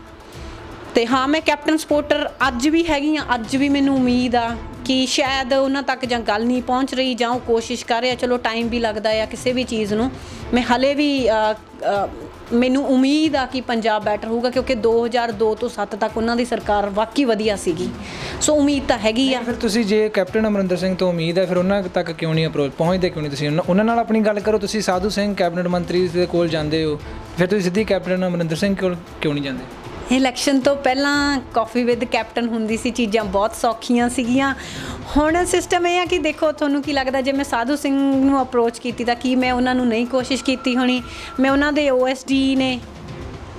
ਤੇ ਹਾਂ, ਮੈਂ ਕੈਪਟਨ ਸਪੋਰਟਰ ਅੱਜ ਵੀ ਹੈਗੀ ਹਾਂ। ਅੱਜ ਵੀ ਮੈਨੂੰ ਉਮੀਦ ਆ ਕਿ ਸ਼ਾਇਦ ਉਹਨਾਂ ਤੱਕ ਜਾਂ ਗੱਲ ਨਹੀਂ ਪਹੁੰਚ ਰਹੀ ਜਾਂ ਉਹ ਕੋਸ਼ਿਸ਼ ਕਰ ਰਿਹਾ। ਚਲੋ ਟਾਈਮ ਵੀ ਲੱਗਦਾ ਆ ਕਿਸੇ ਵੀ ਚੀਜ਼ ਨੂੰ। ਮੈਂ ਹਲੇ ਵੀ ਮੈਨੂੰ ਉਮੀਦ ਆ ਕਿ ਪੰਜਾਬ ਬੈਟਰ ਹੋਊਗਾ, ਕਿਉਂਕਿ 2002 ਤੋਂ 7 ਤੱਕ ਉਹਨਾਂ ਦੀ ਸਰਕਾਰ ਵਾਕਈ ਵਧੀਆ ਸੀਗੀ। ਸੋ ਉਮੀਦ ਤਾਂ ਹੈਗੀ ਆ। ਫਿਰ ਤੁਸੀਂ ਜੇ ਕੈਪਟਨ ਅਮਰਿੰਦਰ ਸਿੰਘ ਤੋਂ ਉਮੀਦ ਹੈ, ਫਿਰ ਉਹਨਾਂ ਤੱਕ ਕਿਉਂ ਨਹੀਂ ਅਪਰੋਚ ਪਹੁੰਚਦੇ? ਕਿਉਂ ਨਹੀਂ ਤੁਸੀਂ ਉਹਨਾਂ ਨਾਲ ਆਪਣੀ ਗੱਲ ਕਰੋ? ਤੁਸੀਂ ਸਾਧੂ ਸਿੰਘ ਕੈਬਨਿਟ ਮੰਤਰੀ ਦੇ ਕੋਲ ਜਾਂਦੇ ਹੋ, ਫਿਰ ਤੁਸੀਂ ਸਿੱਧੀ ਕੈਪਟਨ ਅਮਰਿੰਦਰ ਸਿੰਘ ਕੋਲ ਕਿਉਂ ਨਹੀਂ ਜਾਂਦੇ? ਇਲੈਕਸ਼ਨ ਤੋਂ ਪਹਿਲਾਂ ਕਾਫੀ ਵਿਦ ਕੈਪਟਨ ਹੁੰਦੀ ਸੀ, ਚੀਜ਼ਾਂ ਬਹੁਤ ਸੌਖੀਆਂ ਸੀਗੀਆਂ। ਹੁਣ ਸਿਸਟਮ ਇਹ ਆ ਕਿ ਦੇਖੋ ਤੁਹਾਨੂੰ ਕੀ ਲੱਗਦਾ, ਜੇ ਮੈਂ ਸਾਧੂ ਸਿੰਘ ਨੂੰ ਅਪਰੋਚ ਕੀਤੀ ਤਾਂ ਕੀ ਮੈਂ ਉਹਨਾਂ ਨੂੰ ਨਹੀਂ ਕੋਸ਼ਿਸ਼ ਕੀਤੀ ਹੋਣੀ? ਮੈਂ ਉਹਨਾਂ ਦੇ OSD ਨੇ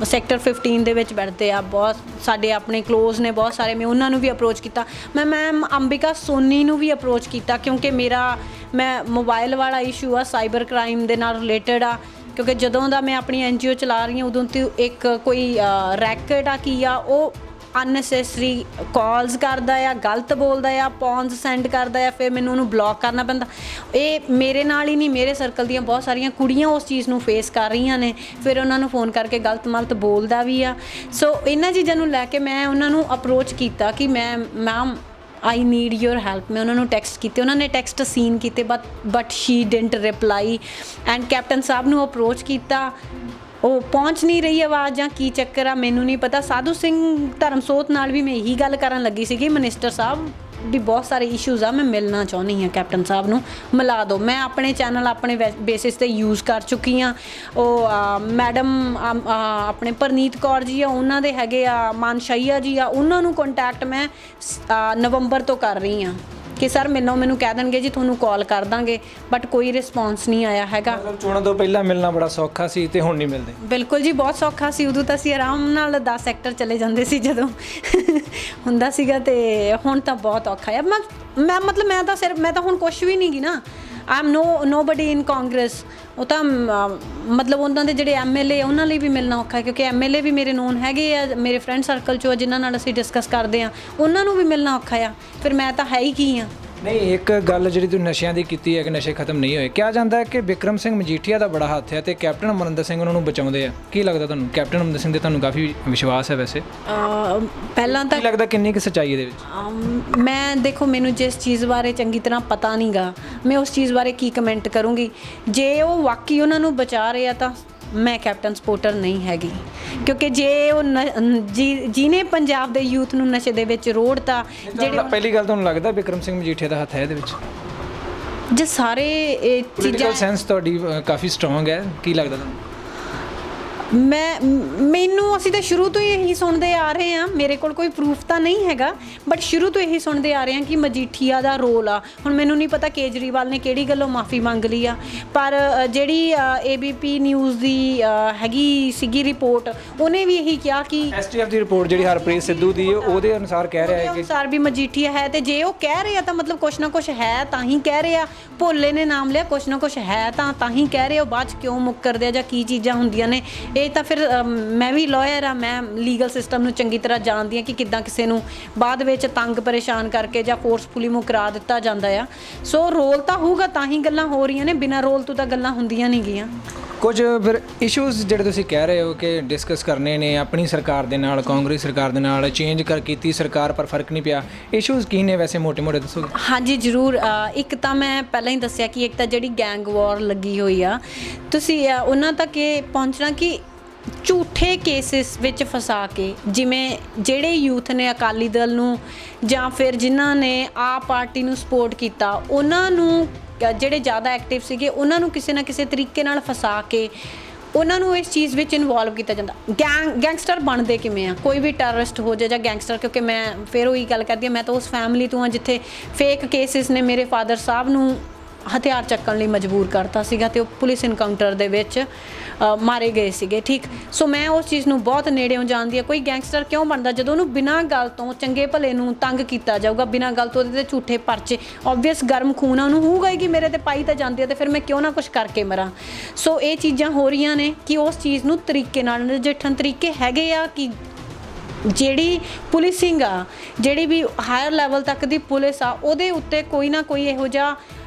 ਸੈਕਟਰ 15 ਦੇ ਵਿੱਚ ਬੈਠਦੇ ਆ, ਬਹੁਤ ਸਾਡੇ ਆਪਣੇ ਕਲੋਜ਼ ਨੇ ਬਹੁਤ ਸਾਰੇ, ਮੈਂ ਉਹਨਾਂ ਨੂੰ ਵੀ ਅਪਰੋਚ ਕੀਤਾ। ਮੈਂ ਮੈਮ ਅੰਬਿਕਾ ਸੋਨੀ ਨੂੰ ਵੀ ਅਪਰੋਚ ਕੀਤਾ, ਕਿਉਂਕਿ ਮੈਂ ਮੋਬਾਈਲ ਵਾਲਾ ਇਸ਼ੂ ਆ, ਸਾਈਬਰ ਕ੍ਰਾਈਮ ਦੇ ਨਾਲ ਰਿਲੇਟਡ ਆ। ਕਿਉਂਕਿ ਜਦੋਂ ਦਾ ਮੈਂ ਆਪਣੀ NGO ਚਲਾ ਰਹੀ ਹਾਂ, ਉਦੋਂ ਤੋਂ ਇੱਕ ਕੋਈ ਰੈਕਟ ਆ ਕੀ ਆ, ਉਹ ਅਨਨੈਸੈਸਰੀ ਕਾਲਸ ਕਰਦਾ ਆ, ਗਲਤ ਬੋਲਦਾ ਆ, ਪੌਨਸ ਸੈਂਡ ਕਰਦਾ ਆ, ਫਿਰ ਮੈਨੂੰ ਉਹਨੂੰ ਬਲੌਕ ਕਰਨਾ ਪੈਂਦਾ। ਇਹ ਮੇਰੇ ਨਾਲ ਹੀ ਨਹੀਂ, ਮੇਰੇ ਸਰਕਲ ਦੀਆਂ ਬਹੁਤ ਸਾਰੀਆਂ ਕੁੜੀਆਂ ਉਸ ਚੀਜ਼ ਨੂੰ ਫੇਸ ਕਰ ਰਹੀਆਂ ਨੇ। ਫਿਰ ਉਹਨਾਂ ਨੂੰ ਫੋਨ ਕਰਕੇ ਗਲਤ ਮਲਤ ਬੋਲਦਾ ਵੀ ਆ। ਸੋ ਇਹਨਾਂ ਚੀਜ਼ਾਂ ਨੂੰ ਲੈ ਕੇ ਮੈਂ ਉਹਨਾਂ ਨੂੰ ਅਪਰੋਚ ਕੀਤਾ ਕਿ ma'am I need your help. ਮੈਂ ਉਹਨਾਂ ਨੂੰ ਟੈਕਸਟ ਕੀਤੇ, ਉਹਨਾਂ ਨੇ ਟੈਕਸਟ ਸੀਨ ਕੀਤੇ, but she didn't reply. And captain ਸਾਹਿਬ ਨੂੰ ਅਪਰੋਚ ਕੀਤਾ, ਉਹ ਪਹੁੰਚ ਨਹੀਂ ਰਹੀ ਆਵਾਜ਼ ਜਾਂ ਕੀ ਚੱਕਰ ਆ ਮੈਨੂੰ ਨਹੀਂ ਪਤਾ। ਸਾਧੂ ਸਿੰਘ ਧਰਮਸੋਤ ਨਾਲ ਵੀ ਮੈਂ ਇਹੀ ਗੱਲ ਕਰਨ ਲੱਗੀ ਸੀਗੀ, ਮਿਨਿਸਟਰ ਸਾਹਿਬ ਵੀ ਬਹੁਤ ਸਾਰੇ ਇਸ਼ੂਜ਼ ਆ, ਮੈਂ ਮਿਲਣਾ ਚਾਹੁੰਦੀ ਹਾਂ ਕੈਪਟਨ ਸਾਹਿਬ ਨੂੰ, ਮਿਲਾ ਦਿਓ। ਮੈਂ ਆਪਣੇ ਚੈਨਲ ਆਪਣੇ ਬੇਸਿਸ ਤੇ ਯੂਜ਼ ਕਰ ਚੁੱਕੀ ਹਾਂ। ਉਹ ਮੈਡਮ ਆਪਣੇ ਪਰਨੀਤ ਕੌਰ ਜੀ ਆ, ਉਹਨਾਂ ਦੇ ਹੈਗੇ ਆ ਮਾਨਸ਼ਾਹੀਆ ਜੀ ਆ, ਉਹਨਾਂ ਨੂੰ ਕੰਟੈਕਟ ਮੈਂ ਨਵੰਬਰ ਤੋਂ ਕਰ ਰਹੀ ਹਾਂ ਕਿ ਸਰ ਮੈਨੂੰ ਕਹਿ ਦੇਣਗੇ ਜੀ ਤੁਹਾਨੂੰ ਕਾਲ ਕਰ ਦਾਂਗੇ, ਬਟ ਕੋਈ ਰਿਸਪੌਂਸ ਨਹੀਂ ਆਇਆ ਹੈਗਾ। ਮਤਲਬ ਚੋਣਾਂ ਤੋਂ ਪਹਿਲਾਂ ਮਿਲਣਾ ਬੜਾ ਸੌਖਾ ਸੀ ਤੇ ਹੁਣ ਨਹੀਂ ਮਿਲਦੇ। ਬਿਲਕੁਲ ਜੀ, ਬਹੁਤ ਸੌਖਾ ਸੀ। ਉਦੋਂ ਤਾਂ ਅਸੀਂ ਆਰਾਮ ਨਾਲ 10 ਸੈਕਟਰ ਚਲੇ ਜਾਂਦੇ ਸੀ ਜਦੋਂ ਹੁੰਦਾ ਸੀਗਾ, ਤੇ ਹੁਣ ਤਾਂ ਬਹੁਤ ਔਖਾ ਹੈ। ਮੈਂ ਤਾਂ ਹੁਣ ਕੁਛ ਵੀ ਨਹੀਂ ਗੀ ਨਾ। ਆਈ ਐਮ ਨੋਬਡੀ ਇਨ ਕਾਂਗਰਸ। ਉਹ ਤਾਂ ਮਤਲਬ ਉਹਨਾਂ ਦੇ ਜਿਹੜੇ MLA ਉਹਨਾਂ ਲਈ ਵੀ ਮਿਲਣਾ ਔਖਾ ਹੈ, ਕਿਉਂਕਿ MLA ਵੀ ਮੇਰੇ ਨੋਨ ਹੈਗੇ ਆ, ਮੇਰੇ ਫਰੈਂਡ ਸਰਕਲ 'ਚੋਂ ਜਿਨ੍ਹਾਂ ਨਾਲ ਅਸੀਂ ਡਿਸਕਸ ਕਰਦੇ ਹਾਂ, ਉਹਨਾਂ ਨੂੰ ਵੀ ਮਿਲਣਾ ਔਖਾ ਆ। ਫਿਰ ਮੈਂ ਤਾਂ ਹੈ ਹੀ ਕੀ ਆ। ਨਹੀਂ, ਇੱਕ ਗੱਲ ਜਿਹੜੀ ਤੂੰ ਨਸ਼ਿਆਂ ਦੀ ਕੀਤੀ ਹੈ ਕਿ ਨਸ਼ੇ ਖਤਮ ਨਹੀਂ ਹੋਏ, ਕਿਹਾ ਜਾਂਦਾ ਹੈ ਕਿ ਬਿਕਰਮ ਸਿੰਘ ਮਜੀਠੀਆ ਦਾ ਬੜਾ ਹੱਥ ਹੈ ਤੇ ਕੈਪਟਨ ਅਮਰਿੰਦਰ ਸਿੰਘ ਉਹਨਾਂ ਨੂੰ ਬਚਾਉਂਦੇ ਆ। ਕੀ ਲੱਗਦਾ ਤੁਹਾਨੂੰ? ਕੈਪਟਨ ਅਮਰਿੰਦਰ ਸਿੰਘ ਤੇ ਤੁਹਾਨੂੰ ਕਾਫੀ ਵਿਸ਼ਵਾਸ ਹੈ ਵੈਸੇ, ਪਹਿਲਾਂ ਤਾਂ ਕੀ ਲੱਗਦਾ ਕਿੰਨੀ ਕੁ ਸੱਚਾਈ ਇਹਦੇ ਵਿੱਚ? ਮੈਂ ਦੇਖੋ, ਮੈਨੂੰ ਜਿਸ ਚੀਜ਼ ਬਾਰੇ ਚੰਗੀ ਤਰ੍ਹਾਂ ਪਤਾ ਨਹੀਂ ਗਾ, ਮੈਂ ਉਸ ਚੀਜ਼ ਬਾਰੇ ਕੀ ਕਮੈਂਟ ਕਰੂੰਗੀ। ਜੇ ਉਹ ਵਾਕਈ ਉਹਨਾਂ ਨੂੰ ਬਚਾ ਰਹੇ ਆ ਤਾਂ ਮੈਂ ਕੈਪਟਨ ਸਪੋਰਟਰ ਨਹੀਂ ਹੈਗੀ, ਕਿਉਂਕਿ ਜੇ ਉਹ ਜਿਹਨੇ ਪੰਜਾਬ ਦੇ ਯੂਥ ਨੂੰ ਨਸ਼ੇ ਦੇ ਵਿੱਚ ਰੋੜਤਾ, ਜਿਹੜੇ ਪਹਿਲੀ ਗੱਲ ਤੁਹਾਨੂੰ ਲੱਗਦਾ ਬਿਕਰਮ ਸਿੰਘ ਮਜੀਠੀਆ ਦਾ ਹੱਥ ਹੈ ਇਹਦੇ ਵਿੱਚ? ਜੇ ਸਾਰੇ ਇਹ ਚੀਜ਼ਾਂ ਸੈਂਸ ਤੁਹਾਡੀ ਕਾਫੀ ਸਟਰੋਂਗ ਹੈ, ਕੀ ਲੱਗਦਾ ਤੁਹਾਨੂੰ? ਮੈਨੂੰ ਅਸੀਂ ਤਾਂ ਸ਼ੁਰੂ ਤੋਂ ਹੀ ਇਹੀ ਸੁਣਦੇ ਆ ਰਹੇ ਹਾਂ, ਮੇਰੇ ਕੋਲ ਕੋਈ ਪ੍ਰੂਫ ਤਾਂ ਨਹੀਂ ਹੈਗਾ, ਬਟ ਸ਼ੁਰੂ ਤੋਂ ਇਹੀ ਸੁਣਦੇ ਆ ਰਹੇ ਹਾਂ ਕਿ ਮਜੀਠੀਆ ਦਾ ਰੋਲ ਆ। ਹੁਣ ਮੈਨੂੰ ਨਹੀਂ ਪਤਾ ਕੇਜਰੀਵਾਲ ਨੇ ਕਿਹੜੀ ਗੱਲੋਂ ਮਾਫੀ ਮੰਗ ਲਈ ਆ, ਪਰ ਜਿਹੜੀ ABP ਨਿਊਜ਼ ਦੀ ਹੈਗੀ ਸੀਗੀ ਰਿਪੋਰਟ, ਉਹਨੇ ਵੀ ਇਹੀ ਕਿਹਾ ਕਿ STF ਦੀ ਰਿਪੋਰਟ ਜਿਹੜੀ ਹਰਪ੍ਰੀਤ ਸਿੱਧੂ ਦੀ, ਉਹਦੇ ਅਨੁਸਾਰ ਕਹਿ ਰਿਹਾ ਹੈ ਕਿ ਅਨੁਸਾਰ ਵੀ ਮਜੀਠੀਆ ਹੈ, ਤੇ ਜੇ ਉਹ ਕਹਿ ਰਹੇ ਆ ਤਾਂ ਮਤਲਬ ਕੁਛ ਨਾ ਕੁਛ ਹੈ ਤਾਂ ਹੀ ਕਹਿ ਰਹੇ ਆ। ਭੋਲੇ ਨੇ ਨਾਮ ਲਿਆ, ਕੁਛ ਨਾ ਕੁਛ ਹੈ ਤਾਂ ਹੀ ਕਹਿ ਰਹੇ ਹੋ, ਬਾਅਦ 'ਚ ਕਿਉਂ ਮੁੱਕਰਦੇ ਆ ਜਾਂ ਕੀ ਚੀਜ਼ਾਂ ਹੁੰਦੀਆਂ ਨੇ। ਇਹ ਤਾਂ ਫਿਰ ਮੈਂ ਵੀ ਲਾਇਰ ਆ, ਮੈਂ ਲੀਗਲ ਸਿਸਟਮ ਨੂੰ ਚੰਗੀ ਤਰ੍ਹਾਂ ਜਾਣਦੀ ਹਾਂ ਕਿ ਕਿੱਦਾਂ ਕਿਸੇ ਨੂੰ ਬਾਅਦ ਵਿੱਚ ਤੰਗ ਪਰੇਸ਼ਾਨ ਕਰਕੇ ਜਾਂ ਫੋਰਸਫੁਲੀ ਮੁਕਰਾ ਦਿੱਤਾ ਜਾਂਦਾ ਆ। ਸੋ ਰੋਲ ਤਾਂ ਹੋਊਗਾ ਤਾਂ ਹੀ ਗੱਲਾਂ ਹੋ ਰਹੀਆਂ ਨੇ, ਬਿਨਾਂ ਰੋਲ ਤੋਂ ਤਾਂ ਗੱਲਾਂ ਹੁੰਦੀਆਂ ਨਹੀਂ ਗੀਆਂ। ਕੁਝ ਫਿਰ ਇਸ਼ੂਜ਼ ਜਿਹੜੇ ਤੁਸੀਂ ਕਹਿ ਰਹੇ ਹੋ ਕਿ ਡਿਸਕਸ ਕਰਨੇ ਨੇ ਆਪਣੀ ਸਰਕਾਰ ਦੇ ਨਾਲ, ਕਾਂਗਰਸ ਸਰਕਾਰ ਦੇ ਨਾਲ, ਚੇਂਜ ਕੀਤੀ ਸਰਕਾਰ ਪਰ ਫਰਕ ਨਹੀਂ ਪਿਆ, ਇਸ਼ੂਜ਼ ਕੀ ਨੇ ਵੈਸੇ ਮੋਟੇ-ਮੋਟੇ ਦੱਸੋਗੇ? ਹਾਂਜੀ ਜ਼ਰੂਰ। ਇੱਕ ਤਾਂ ਮੈਂ ਪਹਿਲਾਂ ਹੀ ਦੱਸਿਆ ਕਿ ਇੱਕ ਤਾਂ ਜਿਹੜੀ ਗੈਂਗ ਵਾਰ ਲੱਗੀ ਹੋਈ ਆ, ਤੁਸੀਂ ਉਹਨਾਂ ਤੱਕ ਇਹ ਪਹੁੰਚਣਾ ਕਿ ਝੂਠੇ ਕੇਸਿਸ ਵਿੱਚ ਫਸਾ ਕੇ, ਜਿਵੇਂ ਜਿਹੜੇ ਯੂਥ ਨੇ ਅਕਾਲੀ ਦਲ ਨੂੰ ਜਾਂ ਫਿਰ ਜਿਨ੍ਹਾਂ ਨੇ ਆਪ ਪਾਰਟੀ ਨੂੰ ਸਪੋਰਟ ਕੀਤਾ, ਉਹਨਾਂ ਨੂੰ ਜਿਹੜੇ ਜ਼ਿਆਦਾ ਐਕਟਿਵ ਸੀਗੇ, ਉਹਨਾਂ ਨੂੰ ਕਿਸੇ ਨਾ ਕਿਸੇ ਤਰੀਕੇ ਨਾਲ ਫਸਾ ਕੇ ਉਹਨਾਂ ਨੂੰ ਇਸ ਚੀਜ਼ ਵਿੱਚ ਇਨਵੋਲਵ ਕੀਤਾ ਜਾਂਦਾ। ਗੈਂਗਸਟਰ ਬਣਦੇ ਕਿਵੇਂ ਆ? ਕੋਈ ਵੀ ਟੈਰਰਿਸਟ ਹੋ ਜਾਏ ਜਾਂ ਗੈਂਗਸਟਰ, ਕਿਉਂਕਿ ਮੈਂ ਫਿਰ ਉਹੀ ਗੱਲ ਕਰਦੀ ਹਾਂ, ਮੈਂ ਤਾਂ ਉਸ ਫੈਮਿਲੀ ਤੋਂ ਹਾਂ ਜਿੱਥੇ ਫੇਕ ਕੇਸਿਸ ਨੇ ਮੇਰੇ ਫਾਦਰ ਸਾਹਿਬ ਨੂੰ ਹਥਿਆਰ ਚੱਕਣ ਲਈ ਮਜਬੂਰ ਕਰਤਾ ਸੀਗਾ ਤੇ ਉਹ ਪੁਲਿਸ ਇਨਕਾਊਂਟਰ ਦੇ ਵਿੱਚ ਮਾਰੇ ਗਏ ਸੀਗੇ। ਠੀਕ, ਸੋ ਮੈਂ ਉਸ ਚੀਜ਼ ਨੂੰ ਬਹੁਤ ਨੇੜਿਓਂ ਜਾਣਦੀ ਹਾਂ। ਕੋਈ ਗੈਂਗਸਟਰ ਕਿਉਂ ਬਣਦਾ? ਜਦੋਂ ਉਹਨੂੰ ਬਿਨਾਂ ਗੱਲ ਤੋਂ ਚੰਗੇ ਭਲੇ ਨੂੰ ਤੰਗ ਕੀਤਾ ਜਾਊਗਾ, ਬਿਨਾਂ ਗੱਲ ਤੋਂ ਉਹਦੇ ਤੇ ਝੂਠੇ ਪਰਚੇ, ਓਬਵੀਅਸ ਗਰਮ ਖੂਨ ਉਹਨੂੰ ਹੋਊਗਾ ਕਿ ਮੇਰੇ ਤੇ ਪਾਈ ਤਾਂ ਜਾਂਦੀ ਹੈ ਤੇ ਫਿਰ ਮੈਂ ਕਿਉਂ ਨਾ ਕੁਛ ਕਰਕੇ ਮਰਾਂ। ਸੋ ਇਹ ਚੀਜ਼ਾਂ ਹੋ ਰਹੀਆਂ ਨੇ ਕਿ ਉਸ ਚੀਜ਼ ਨੂੰ ਤਰੀਕੇ ਨਾਲ ਨਜਿੱਠਣ ਤਰੀਕੇ ਹੈਗੇ ਆ ਕਿ ਜਿਹੜੀ ਪੁਲਿਸਿੰਗ ਆ, ਜਿਹੜੀ ਵੀ ਹਾਇਰ ਲੈਵਲ ਤੱਕ ਦੀ ਪੁਲਿਸ ਆ, ਉਹਦੇ ਉੱਤੇ ਕੋਈ ਨਾ ਕੋਈ ਇਹੋ ਜਿਹਾ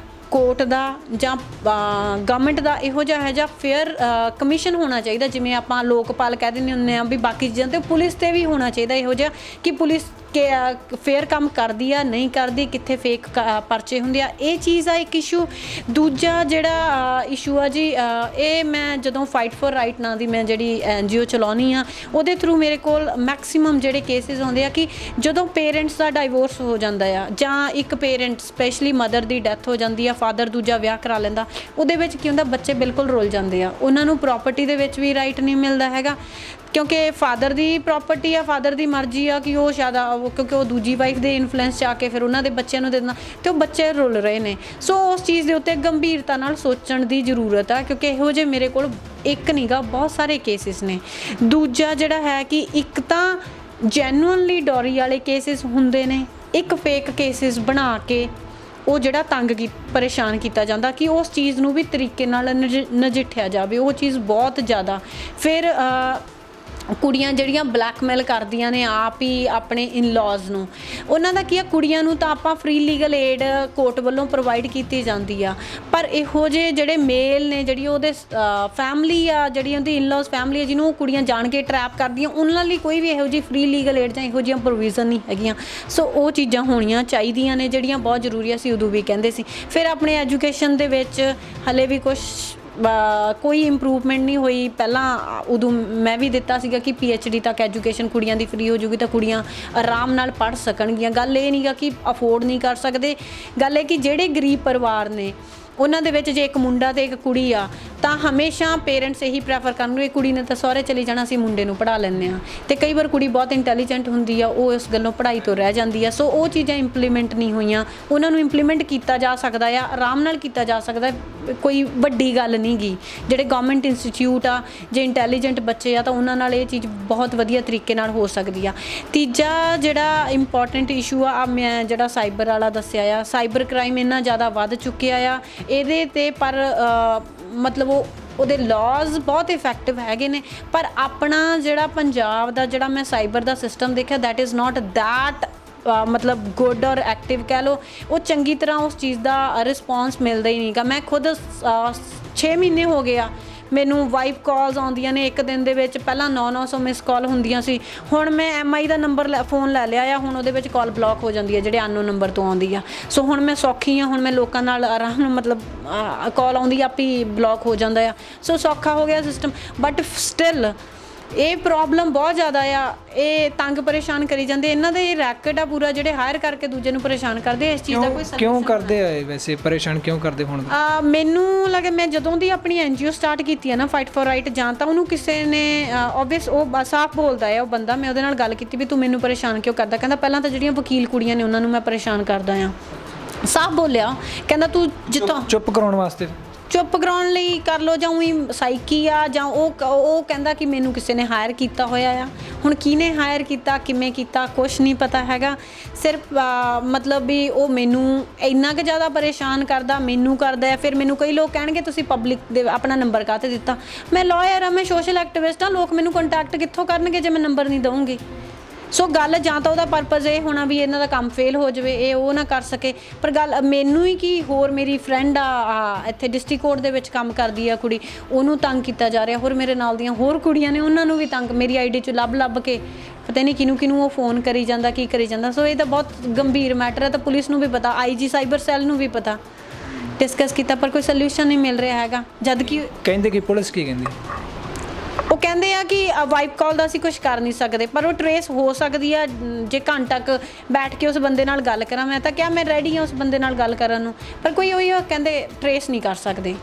ਕੋਰਟ ਦਾ ਜਾਂ ਗਵਰਨਮੈਂਟ ਦਾ ਇਹੋ ਜਿਹਾ ਹੈ ਜਾਂ ਫੇਅਰ ਕਮਿਸ਼ਨ ਹੋਣਾ ਚਾਹੀਦਾ। ਜਿਵੇਂ ਆਪਾਂ ਲੋਕਪਾਲ ਕਹਿ ਦਿੰਦੇ ਹੁੰਦੇ ਹਾਂ ਵੀ ਬਾਕੀ ਚੀਜ਼ਾਂ, ਤੇ ਪੁਲਿਸ 'ਤੇ ਵੀ ਹੋਣਾ ਚਾਹੀਦਾ ਇਹੋ ਜਿਹਾ ਕਿ ਪੁਲਿਸ ਫੇਅਰ ਕੰਮ ਕਰਦੀ ਆ, ਨਹੀਂ ਕਰਦੀ, ਕਿੱਥੇ ਫੇਕ ਪਰਚੇ ਹੁੰਦੇ ਆ। ਇਹ ਚੀਜ਼ ਆ ਇੱਕ ਇਸ਼ੂ। ਦੂਜਾ ਜਿਹੜਾ ਇਸ਼ੂ ਆ ਜੀ, ਇਹ ਮੈਂ ਜਦੋਂ ਫਾਈਟ ਫॉर ਰਾਈਟ ਨਾਂ ਦੀ ਮੈਂ ਜਿਹੜੀ NGO ਚਲਾਉਣੀ ਆ, ਉਹਦੇ ਥਰੂ ਮੇਰੇ ਕੋਲ ਮੈਕਸੀਮਮ ਜਿਹੜੇ ਕੇਸਿਸ ਆਉਂਦੇ ਆ ਕਿ ਜਦੋਂ ਪੇਰੈਂਟਸ ਦਾ ਡਾਈਵੋਰਸ ਹੋ ਜਾਂਦਾ ਆ ਜਾਂ ਇੱਕ ਪੇਰੈਂਟ ਸਪੈਸ਼ਲੀ ਮਦਰ ਦੀ ਡੈਥ ਹੋ ਜਾਂਦੀ ਆ, ਫਾਦਰ ਦੂਜਾ ਵਿਆਹ ਕਰਾ ਲੈਂਦਾ, ਉਹਦੇ ਵਿੱਚ ਕੀ ਹੁੰਦਾ, ਬੱਚੇ ਬਿਲਕੁਲ ਰੁੱਲ ਜਾਂਦੇ ਆ। ਉਹਨਾਂ ਨੂੰ ਪ੍ਰੋਪਰਟੀ ਦੇ ਵਿੱਚ ਵੀ ਰਾਈਟ ਨਹੀਂ ਮਿਲਦਾ ਹੈਗਾ, ਕਿਉਂਕਿ ਫਾਦਰ ਦੀ ਪ੍ਰੋਪਰਟੀ ਆ, ਫਾਦਰ ਦੀ ਮਰਜ਼ੀ ਆ ਕਿ ਉਹ ਸ਼ਾਇਦ ਕਿਉਂਕਿ ਉਹ ਦੂਜੀ ਵਾਈਫ ਦੇ ਇਨਫਲੂਐਂਸ 'ਚ ਆ ਕੇ ਫਿਰ ਉਹਨਾਂ ਦੇ ਬੱਚਿਆਂ ਨੂੰ ਦੇ ਦਿੰਦਾ ਅਤੇ ਉਹ ਬੱਚੇ ਰੁੱਲ ਰਹੇ ਨੇ। ਸੋ ਉਸ ਚੀਜ਼ ਦੇ ਉੱਤੇ ਗੰਭੀਰਤਾ ਨਾਲ ਸੋਚਣ ਦੀ ਜ਼ਰੂਰਤ ਆ, ਕਿਉਂਕਿ ਇਹੋ ਜਿਹੇ ਮੇਰੇ ਕੋਲ ਇੱਕ ਨਹੀਂ ਗਾ, ਬਹੁਤ ਸਾਰੇ ਕੇਸਿਸ ਨੇ। ਦੂਜਾ ਜਿਹੜਾ ਹੈ ਕਿ ਇੱਕ ਤਾਂ ਜੈਨੂਅਨਲੀ ਡੋਰੀ ਵਾਲੇ ਕੇਸਿਸ ਹੁੰਦੇ ਨੇ, ਇੱਕ ਫੇਕ ਕੇਸਿਸ ਬਣਾ ਕੇ ਉਹ ਜਿਹੜਾ ਪਰੇਸ਼ਾਨ ਕੀਤਾ ਜਾਂਦਾ ਕਿ ਉਸ ਚੀਜ਼ ਨੂੰ ਵੀ ਤਰੀਕੇ ਨਾਲ ਨਜਿੱਠਿਆ ਜਾਵੇ। ਉਹ ਚੀਜ਼ ਬਹੁਤ ਜ਼ਿਆਦਾ। ਫਿਰ ਕੁੜੀਆਂ ਜਿਹੜੀਆਂ ਬਲੈਕਮੇਲ ਕਰਦੀਆਂ ਨੇ ਆਪ ਹੀ ਆਪਣੇ ਇਨ-ਲॉज ਨੂੰ, ਉਹਨਾਂ ਦਾ ਕੀ ਆ, ਕੁੜੀਆਂ ਨੂੰ ਤਾਂ ਆਪਾਂ ਫ੍ਰੀ ਲੀਗਲ ਏਡ ਕੋਰਟ ਵੱਲੋਂ ਪ੍ਰੋਵਾਈਡ ਕੀਤੀ ਜਾਂਦੀ ਆ, ਪਰ ਇਹੋ ਜਿਹੇ ਜਿਹੜੇ ਮੇਲ ਨੇ, ਜਿਹੜੀ ਉਹਦੇ ਫੈਮਿਲੀ ਆ, ਜਿਹੜੀ ਉਹਦੀ ਇਨ-ਲॉज ਫੈਮਿਲੀ ਆ, ਜਿਹਨੂੰ ਉਹ ਕੁੜੀਆਂ ਜਾਣ ਕੇ ਟਰੈਪ ਕਰਦੀਆਂ, ਉਹਨਾਂ ਲਈ ਕੋਈ ਵੀ ਇਹੋ ਜਿਹੀ ਫ੍ਰੀ ਲੀਗਲ ਏਡ ਜਾਂ ਇਹੋ ਜਿਹੀਆਂ ਪ੍ਰੋਵੀਜ਼ਨ ਨਹੀਂ ਹੈਗੀਆਂ। ਸੋ ਉਹ ਚੀਜ਼ਾਂ ਹੋਣੀਆਂ ਚਾਹੀਦੀਆਂ ਨੇ ਜਿਹੜੀਆਂ ਬਹੁਤ ਜ਼ਰੂਰੀ ਆ, ਅਸੀਂ ਉਦੋਂ ਵੀ ਕਹਿੰਦੇ ਸੀ। ਫਿਰ ਆਪਣੇ ਐਜੂਕੇਸ਼ਨ ਦੇ ਵਿੱਚ ਹਲੇ ਵੀ ਕੁਛ ਕੋਈ ਇੰਪਰੂਵਮੈਂਟ ਨਹੀਂ ਹੋਈ। ਪਹਿਲਾਂ ਉਦੋਂ ਮੈਂ ਵੀ ਦਿੱਤਾ ਸੀਗਾ ਕਿ PhD ਤੱਕ ਐਜੂਕੇਸ਼ਨ ਕੁੜੀਆਂ ਦੀ ਫ੍ਰੀ ਹੋ ਜੂਗੀ ਤਾਂ ਕੁੜੀਆਂ ਆਰਾਮ ਨਾਲ ਪੜ੍ਹ ਸਕਣਗੀਆਂ। ਗੱਲ ਇਹ ਨਹੀਂਗਾ ਕਿ ਅਫੋਰਡ ਨਹੀਂ ਕਰ ਸਕਦੇ, ਗੱਲ ਇਹ ਕਿ ਜਿਹੜੇ ਗਰੀਬ ਪਰਿਵਾਰ ਨੇ ਉਹਨਾਂ ਦੇ ਵਿੱਚ ਜੇ ਇੱਕ ਮੁੰਡਾ ਤੇ ਇੱਕ ਕੁੜੀ ਆ ਤਾਂ ਹਮੇਸ਼ਾ ਪੇਰੈਂਟਸ ਇਹੀ ਪ੍ਰੈਫਰ ਕਰਨਗੇ ਕੁੜੀ ਨੇ ਤਾਂ ਸਹੁਰੇ ਚਲੀ ਜਾਣਾ, ਅਸੀਂ ਮੁੰਡੇ ਨੂੰ ਪੜ੍ਹਾ ਲੈਂਦੇ ਹਾਂ। ਤੇ ਕਈ ਵਾਰ ਕੁੜੀ ਬਹੁਤ ਇੰਟੈਲੀਜੈਂਟ ਹੁੰਦੀ ਆ, ਉਹ ਇਸ ਗੱਲੋਂ ਪੜ੍ਹਾਈ ਤੋਂ ਰਹਿ ਜਾਂਦੀ ਆ। ਸੋ ਉਹ ਚੀਜ਼ਾਂ ਇੰਪਲੀਮੈਂਟ ਨਹੀਂ ਹੋਈਆਂ, ਉਹਨਾਂ ਨੂੰ ਇੰਪਲੀਮੈਂਟ ਕੀਤਾ ਜਾ ਸਕਦਾ ਆ, ਆਰਾਮ ਨਾਲ ਕੀਤਾ ਜਾ ਸਕਦਾ, ਕੋਈ ਵੱਡੀ ਗੱਲ ਨਹੀਂ ਗੀ। ਜਿਹੜੇ ਗਵਰਨਮੈਂਟ ਇੰਸਟੀਚਿਊਟ ਆ, ਜੇ ਇੰਟੈਲੀਜੈਂਟ ਬੱਚੇ ਆ ਤਾਂ ਉਹਨਾਂ ਨਾਲ ਇਹ ਚੀਜ਼ ਬਹੁਤ ਵਧੀਆ ਤਰੀਕੇ ਨਾਲ ਹੋ ਸਕਦੀ ਆ। ਤੀਜਾ ਜਿਹੜਾ ਇੰਪੋਰਟੈਂਟ ਇਸ਼ੂ ਆ, ਮੈਂ ਜਿਹੜਾ ਸਾਈਬਰ ਵਾਲਾ ਦੱਸਿਆ ਆ, ਸਾਈਬਰ ਕ੍ਰਾਈਮ ਇੰਨਾ ਜ਼ਿਆਦਾ ਵੱਧ ਚੁੱਕਿਆ ਆ ਇਹਦੇ ਤੇ, ਪਰ ਮਤਲਬ ਉਹਦੇ ਲਾਜ਼ ਬਹੁਤ ਇਫੈਕਟਿਵ ਹੈਗੇ ਨੇ, ਪਰ ਆਪਣਾ ਜਿਹੜਾ ਪੰਜਾਬ ਦਾ ਜਿਹੜਾ ਮੈਂ ਸਾਈਬਰ ਦਾ ਸਿਸਟਮ ਦੇਖਿਆ ਦੈਟ ਇਜ਼ ਨਾਟ ਦੈਟ ਮਤਲਬ ਗੁੱਡ ਔਰ ਐਕਟਿਵ ਕਹਿ ਲਓ। ਉਹ ਚੰਗੀ ਤਰ੍ਹਾਂ ਉਸ ਚੀਜ਼ ਦਾ ਰਿਸਪੌਂਸ ਮਿਲਦਾ ਹੀ ਨਹੀਂਗਾ। ਮੈਂ ਖੁਦ 6 ਮਹੀਨੇ ਹੋ ਗਏ ਆ ਮੈਨੂੰ ਵਾਈਫ ਕਾਲਸ ਆਉਂਦੀਆਂ ਨੇ ਇੱਕ ਦਿਨ ਦੇ ਵਿੱਚ। ਪਹਿਲਾਂ 900 ਮਿਸ ਕਾਲ ਹੁੰਦੀਆਂ ਸੀ, ਹੁਣ ਮੈਂ MI ਦਾ ਨੰਬਰ ਫੋਨ ਲੈ ਲਿਆ ਆ, ਹੁਣ ਉਹਦੇ ਵਿੱਚ ਕਾਲ ਬਲੌਕ ਹੋ ਜਾਂਦੀ ਹੈ ਜਿਹੜੇ ਅਨਨੋਨ ਨੰਬਰ ਤੋਂ ਆਉਂਦੀ ਆ। ਸੋ ਹੁਣ ਮੈਂ ਸੌਖੀ ਆ, ਹੁਣ ਮੈਂ ਲੋਕਾਂ ਨਾਲ ਆਰਾਮ ਨਾਲ ਮਤਲਬ ਕਾਲ ਆਉਂਦੀ ਆਪੇ ਬਲੌਕ ਹੋ ਜਾਂਦਾ ਆ। ਸੋ ਸੌਖਾ ਹੋ ਗਿਆ ਸਿਸਟਮ, ਬਟ ਸਟਿਲ ਇਹ ਪ੍ਰੋਬਲਮ ਬਹੁਤ ਜ਼ਿਆਦਾ ਆ। ਇਹ ਤੰਗ ਪਰੇਸ਼ਾਨ ਕਰੀ ਜਾਂਦੇ, ਇਹਨਾਂ ਦੇ ਰੈਕਟ ਆ ਪੂਰਾ, ਜਿਹੜੇ ਹਾਇਰ ਕਰਕੇ ਦੂਜੇ ਨੂੰ ਪਰੇਸ਼ਾਨ ਕਰਦੇ। ਇਸ ਚੀਜ਼ ਦਾ ਕੋਈ ਕਿਉਂ ਕਰਦੇ ਆ ਇਹ? ਵੈਸੇ ਪਰੇਸ਼ਾਨ ਕਿਉਂ ਕਰਦੇ ਹੁਣ? ਮੈਨੂੰ ਲੱਗੇ ਮੈਂ ਜਦੋਂ ਦੀ ਆਪਣੀ NGO ਸਟਾਰਟ ਕੀਤੀ ਹੈ ਨਾ ਫਾਈਟ ਫॉर ਰਾਈਟ, ਜਾਂ ਤਾਂ ਉਹਨੂੰ ਕਿਸੇ ਨੇ ਓਬਵੀਅਸ ਉਹ ਸਾਫ਼ ਬੋਲਦਾ ਹੈ ਉਹ ਬੰਦਾ, ਮੈਂ ਉਹਦੇ ਨਾਲ ਗੱਲ ਕੀਤੀ ਵੀ ਤੂੰ ਮੈਨੂੰ ਪਰੇਸ਼ਾਨ ਕਿਉਂ ਕਰਦਾ? ਕਹਿੰਦਾ ਪਹਿਲਾਂ ਤਾਂ ਜਿਹੜੀਆਂ ਵਕੀਲ ਕੁੜੀਆਂ ਨੇ ਉਹਨਾਂ ਨੂੰ ਮੈਂ ਪਰੇਸ਼ਾਨ ਕਰਦਾ ਆ। ਸਾਫ਼ ਬੋਲਿਆ, ਕਹਿੰਦਾ ਤੂੰ ਜਿੱਥੋਂ ਚੁੱਪ ਕਰਾਉਣ ਵਾਸਤੇ, ਚੁੱਪ ਕਰਾਉਣ ਲਈ ਕਰ ਲਓ, ਜਾਂ ਉਹੀ ਸਾਈਕੀ ਆ, ਜਾਂ ਉਹ ਕਹਿੰਦਾ ਕਿ ਮੈਨੂੰ ਕਿਸੇ ਨੇ ਹਾਇਰ ਕੀਤਾ ਹੋਇਆ ਆ। ਹੁਣ ਕਿਹਨੇ ਹਾਇਰ ਕੀਤਾ, ਕਿਵੇਂ ਕੀਤਾ, ਕੁਛ ਨਹੀਂ ਪਤਾ ਹੈਗਾ। ਸਿਰਫ ਮਤਲਬ ਵੀ ਉਹ ਮੈਨੂੰ ਇੰਨਾ ਕੁ ਜ਼ਿਆਦਾ ਪਰੇਸ਼ਾਨ ਕਰਦਾ, ਮੈਨੂੰ ਕਰਦਾ। ਫਿਰ ਮੈਨੂੰ ਕਈ ਲੋਕ ਕਹਿਣਗੇ ਤੁਸੀਂ ਪਬਲਿਕ ਦੇ ਆਪਣਾ ਨੰਬਰ ਕਾਹਤੇ ਦਿੱਤਾ? ਮੈਂ ਲਾਇਰ ਆ, ਮੈਂ ਸੋਸ਼ਲ ਐਕਟਿਵਿਸਟ ਆ, ਲੋਕ ਮੈਨੂੰ ਕੰਟੈਕਟ ਕਿੱਥੋਂ ਕਰਨਗੇ ਜੇ ਮੈਂ ਨੰਬਰ ਨਹੀਂ ਦਊਂਗੀ? ਸੋ ਗੱਲ ਜਾਂ ਤਾਂ ਉਹਦਾ ਪਰਪਸ ਇਹ ਹੋਣਾ ਵੀ ਇਹਨਾਂ ਦਾ ਕੰਮ ਫੇਲ ਹੋ ਜਾਵੇ, ਇਹ ਉਹ ਨਾ ਕਰ ਸਕੇ। ਪਰ ਗੱਲ ਮੈਨੂੰ ਹੀ ਕੀ, ਹੋਰ ਮੇਰੀ ਫਰੈਂਡ ਆ ਇੱਥੇ ਡਿਸਟ੍ਰਿਕਟ ਕੋਰਟ ਦੇ ਵਿੱਚ ਕੰਮ ਕਰਦੀ ਆ ਕੁੜੀ, ਉਹਨੂੰ ਤੰਗ ਕੀਤਾ ਜਾ ਰਿਹਾ। ਹੋਰ ਮੇਰੇ ਨਾਲ ਦੀਆਂ ਹੋਰ ਕੁੜੀਆਂ ਨੇ, ਉਹਨਾਂ ਨੂੰ ਵੀ ਤੰਗ, ਮੇਰੀ ID 'ਚ ਲੱਭ ਕੇ ਪਤਾ ਨਹੀਂ ਕਿਹਨੂੰ ਉਹ ਫੋਨ ਕਰੀ ਜਾਂਦਾ, ਕੀ ਕਰੀ ਜਾਂਦਾ। ਸੋ ਇਹ ਤਾਂ ਬਹੁਤ ਗੰਭੀਰ ਮੈਟਰ ਹੈ, ਤਾਂ ਪੁਲਿਸ ਨੂੰ ਵੀ ਪਤਾ, IG ਸਾਈਬਰ ਸੈੱਲ ਨੂੰ ਵੀ ਪਤਾ। ਡਿਸਕਸ ਕੀਤਾ ਪਰ ਕੋਈ ਸੋਲੂਸ਼ਨ ਨਹੀਂ ਮਿਲ ਰਿਹਾ ਹੈਗਾ। ਜਦ ਕਿ ਕਹਿੰਦੇ ਕਿ ਪੁਲਿਸ ਕੀ ਕਹਿੰਦੀ? ਉਹ ਕਹਿੰਦੇ ਆ ਕਿ ਵਾਈਪ ਕਾਲ ਦਾ ਅਸੀਂ ਕੁਝ ਕਰ ਨਹੀਂ ਸਕਦੇ, ਪਰ ਉਹ ਟਰੇਸ ਹੋ ਸਕਦੀ ਆ ਜੇ ਘੰਟਾ ਤੱਕ ਬੈਠ ਕੇ ਉਸ ਬੰਦੇ ਨਾਲ ਗੱਲ ਕਰਾਂ। ਮੈਂ ਤਾਂ ਕਿਹਾ ਮੈਂ ਰੈਡੀ ਹਾਂ ਉਸ ਬੰਦੇ ਨਾਲ ਗੱਲ ਕਰਨ ਨੂੰ, ਪਰ ਕੋਈ ਉਹੀ ਕਹਿੰਦੇ ਟਰੇਸ ਨਹੀਂ ਕਰ ਸਕਦੇ।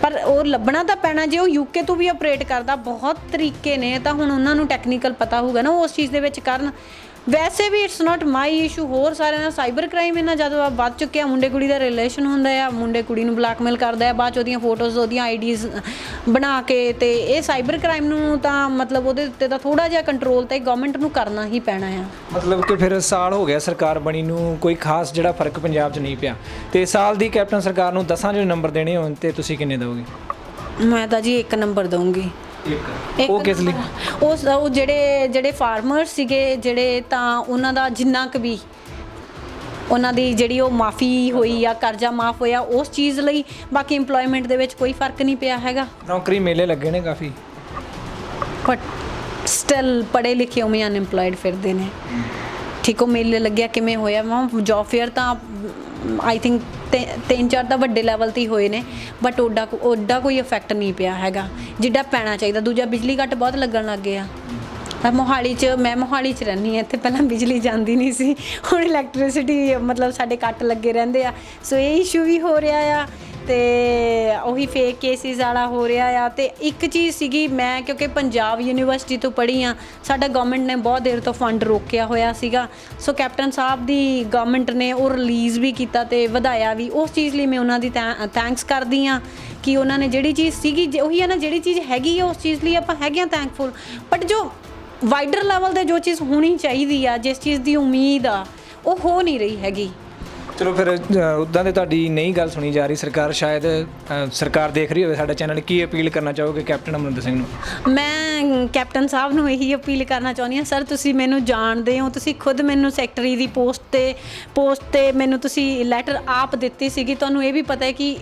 ਪਰ ਉਹ ਲੱਭਣਾ ਤਾਂ ਪੈਣਾ। ਜੇ ਉਹ UK ਤੋਂ ਵੀ ਆਪਰੇਟ ਕਰਦਾ, ਬਹੁਤ ਤਰੀਕੇ ਨੇ, ਤਾਂ ਹੁਣ ਉਹਨਾਂ ਨੂੰ ਟੈਕਨੀਕਲ ਪਤਾ ਹੋਊਗਾ ਨਾ, ਉਹ ਉਸ ਚੀਜ਼ ਦੇ ਵਿੱਚ ਕਰਨ। ਵੈਸੇ ਵੀ ਇਟਸ ਨਾਟ ਮਾਈ ਇਸ਼ੂ, ਹੋਰ ਸਾਰਿਆਂ ਨਾਲ ਸਾਈਬਰ ਕ੍ਰਾਈਮ ਇੰਨਾ ਜ਼ਿਆਦਾ ਵੱਧ ਚੁੱਕਿਆ। ਮੁੰਡੇ ਕੁੜੀ ਦਾ ਰਿਲੇਸ਼ਨ ਹੁੰਦਾ ਆ, ਮੁੰਡੇ ਕੁੜੀ ਨੂੰ ਬਲੈਕਮੇਲ ਕਰਦਾ ਆ, ਬਾਅਦ 'ਚ ਉਹਦੀਆਂ ਫੋਟੋਜ਼, ਉਹਦੀਆਂ IDs ਬਣਾ ਕੇ। ਤੇ ਇਹ ਸਾਈਬਰ ਕ੍ਰਾਈਮ ਨੂੰ ਤਾਂ ਮਤਲਬ ਉਹਦੇ ਉੱਤੇ ਤਾਂ ਥੋੜ੍ਹਾ ਜਿਹਾ ਕੰਟਰੋਲ ਤਾਂ ਗਵਰਨਮੈਂਟ ਨੂੰ ਕਰਨਾ ਹੀ ਪੈਣਾ ਆ। ਮਤਲਬ ਕਿ ਫਿਰ ਸਾਲ ਹੋ ਗਿਆ ਸਰਕਾਰ ਬਣੀ ਨੂੰ, ਕੋਈ ਖਾਸ ਜਿਹੜਾ ਫਰਕ ਪੰਜਾਬ 'ਚ ਨਹੀਂ ਪਿਆ। ਤੇ ਸਾਲ ਦੀ ਕੈਪਟਨ ਸਰਕਾਰ ਨੂੰ 10 ਜਿਹੜੇ ਨੰਬਰ ਦੇਣੇ ਹੋਣ ਤੇ ਤੁਸੀਂ ਕਿੰਨੇ ਦਿਓਗੇ? ਮੈਂ ਤਾਂ ਜੀ 1 ਨੰਬਰ ਦਊਂਗੀ। ਉਹ ਕਿਸ ਲਈ? ਉਹ ਜਿਹੜੇ ਫਾਰਮਰ ਸੀਗੇ ਜਿਹੜੇ, ਤਾਂ ਉਹਨਾਂ ਦਾ ਜਿੰਨਾ ਕੁ ਵੀ ਉਹਨਾਂ ਦੀ ਜਿਹੜੀ ਉਹ ਮਾਫੀ ਹੋਈ ਆ, ਕਰਜ਼ਾ ਮਾਫ ਹੋਇਆ, ਉਸ ਚੀਜ਼ ਲਈ। ਬਾਕੀ ਇੰਪਲੋਇਮੈਂਟ ਦੇ ਵਿੱਚ ਕੋਈ ਫਰਕ ਨਹੀਂ ਪਿਆ ਹੈਗਾ। ਨੌਕਰੀ ਮੇਲੇ ਲੱਗੇ ਨੇ ਕਾਫੀ, ਬਟ ਸਟਿਲ ਪੜ੍ਹੇ ਲਿਖੇ ਉਵੇਂ ਅਨਇੰਪਲੋਇਡ ਫਿਰਦੇ ਨੇ। ਠੀਕ, ਉਹ ਮੇਲੇ ਲੱਗਿਆ ਕਿਵੇਂ ਹੋਇਆ? ਜੌਬ ਫੇਅਰ ਤਾਂ ਆਈ ਥਿੰਕ 3-4 ਤਾਂ ਵੱਡੇ ਲੈਵਲ 'ਤੇ ਹੀ ਹੋਏ ਨੇ, ਬਟ ਓਡਾ ਕੋਈ ਇਫੈਕਟ ਨਹੀਂ ਪਿਆ ਹੈਗਾ ਜਿੱਡਾ ਪੈਣਾ ਚਾਹੀਦਾ। ਦੂਜਾ ਬਿਜਲੀ ਕੱਟ ਬਹੁਤ ਲੱਗਣ ਲੱਗ ਗਏ ਆ। ਮੈਂ ਮੋਹਾਲੀ 'ਚ ਰਹਿੰਦੀ ਹਾਂ, ਇੱਥੇ ਪਹਿਲਾਂ ਬਿਜਲੀ ਜਾਂਦੀ ਨਹੀਂ ਸੀ, ਹੁਣ ਇਲੈਕਟ੍ਰੀਸਿਟੀ ਮਤਲਬ ਸਾਡੇ ਕੱਟ ਲੱਗੇ ਰਹਿੰਦੇ ਆ। ਸੋ ਇਹ ਇਸ਼ੂ ਵੀ ਹੋ ਰਿਹਾ ਆ, ਤੇ ਉਹੀ ਫੇਕ ਕੇਸਿਸ ਵਾਲਾ ਹੋ ਰਿਹਾ ਆ। ਤੇ ਇੱਕ ਚੀਜ਼ ਸੀਗੀ, ਮੈਂ ਕਿਉਂਕਿ ਪੰਜਾਬ ਯੂਨੀਵਰਸਿਟੀ ਤੋਂ ਪੜ੍ਹੀ ਆ, ਸਾਡਾ ਗਵਰਨਮੈਂਟ ਨੇ ਬਹੁਤ ਦੇਰ ਤੋਂ ਫੰਡ ਰੋਕਿਆ ਹੋਇਆ ਸੀਗਾ। ਸੋ ਕੈਪਟਨ ਸਾਹਿਬ ਦੀ ਗਵਰਨਮੈਂਟ ਨੇ ਉਹ ਰਿਲੀਜ਼ ਵੀ ਕੀਤਾ ਤੇ ਵਧਾਇਆ ਵੀ। ਉਸ ਚੀਜ਼ ਲਈ ਮੈਂ ਉਹਨਾਂ ਦੀ ਥੈਂਕਸ ਕਰਦੀ ਹਾਂ ਕਿ ਉਹਨਾਂ ਨੇ ਜਿਹੜੀ ਚੀਜ਼ ਸੀਗੀ, ਉਹੀ ਹੈ ਨਾ, ਜਿਹੜੀ ਚੀਜ਼ ਹੈਗੀ ਆ ਉਸ ਚੀਜ਼ ਲਈ ਆਪਾਂ ਹੈਗੇ ਹਾਂ ਥੈਂਕਫੁਲ। ਬਟ ਜੋ ਵਾਈਡਰ ਲੈਵਲ 'ਤੇ ਜੋ ਚੀਜ਼ ਹੋਣੀ ਚਾਹੀਦੀ ਆ, ਜਿਸ ਚੀਜ਼ ਦੀ ਉਮੀਦ ਆ, ਉਹ ਹੋ ਨਹੀਂ ਰਹੀ ਹੈਗੀ। ਚਲੋ ਫਿਰ ਉੱਦਾਂ ਦੇ ਤੁਹਾਡੀ ਨਹੀਂ ਗੱਲ ਸੁਣੀ ਜਾ ਰਹੀ ਸਰਕਾਰ, ਸ਼ਾਇਦ ਸਰਕਾਰ ਦੇਖ ਰਹੀ ਹੋਵੇ ਸਾਡਾ ਚੈਨਲ, ਕੀ ਅਪੀਲ ਕਰਨਾ ਚਾਹੋਗੇ ਕੈਪਟਨ ਅਮਰਿੰਦਰ ਸਿੰਘ ਨੂੰ? ਮੈਂ ਕੈਪਟਨ ਸਾਹਿਬ ਨੂੰ ਇਹੀ ਅਪੀਲ ਕਰਨਾ ਚਾਹੁੰਦੀ ਹਾਂ, ਸਰ ਤੁਸੀਂ ਮੈਨੂੰ ਜਾਣਦੇ ਹੋ, ਤੁਸੀਂ ਖੁਦ ਮੈਨੂੰ ਸੈਕਟਰੀ ਦੀ ਪੋਸਟ ਤੇ ਮੈਨੂੰ ਤੁਸੀਂ ਲੈਟਰ ਆਪ ਦਿੱਤੀ ਸੀਗੀ। ਤੁਹਾਨੂੰ ਇਹ ਵੀ ਪਤਾ ਹੈ ਕਿ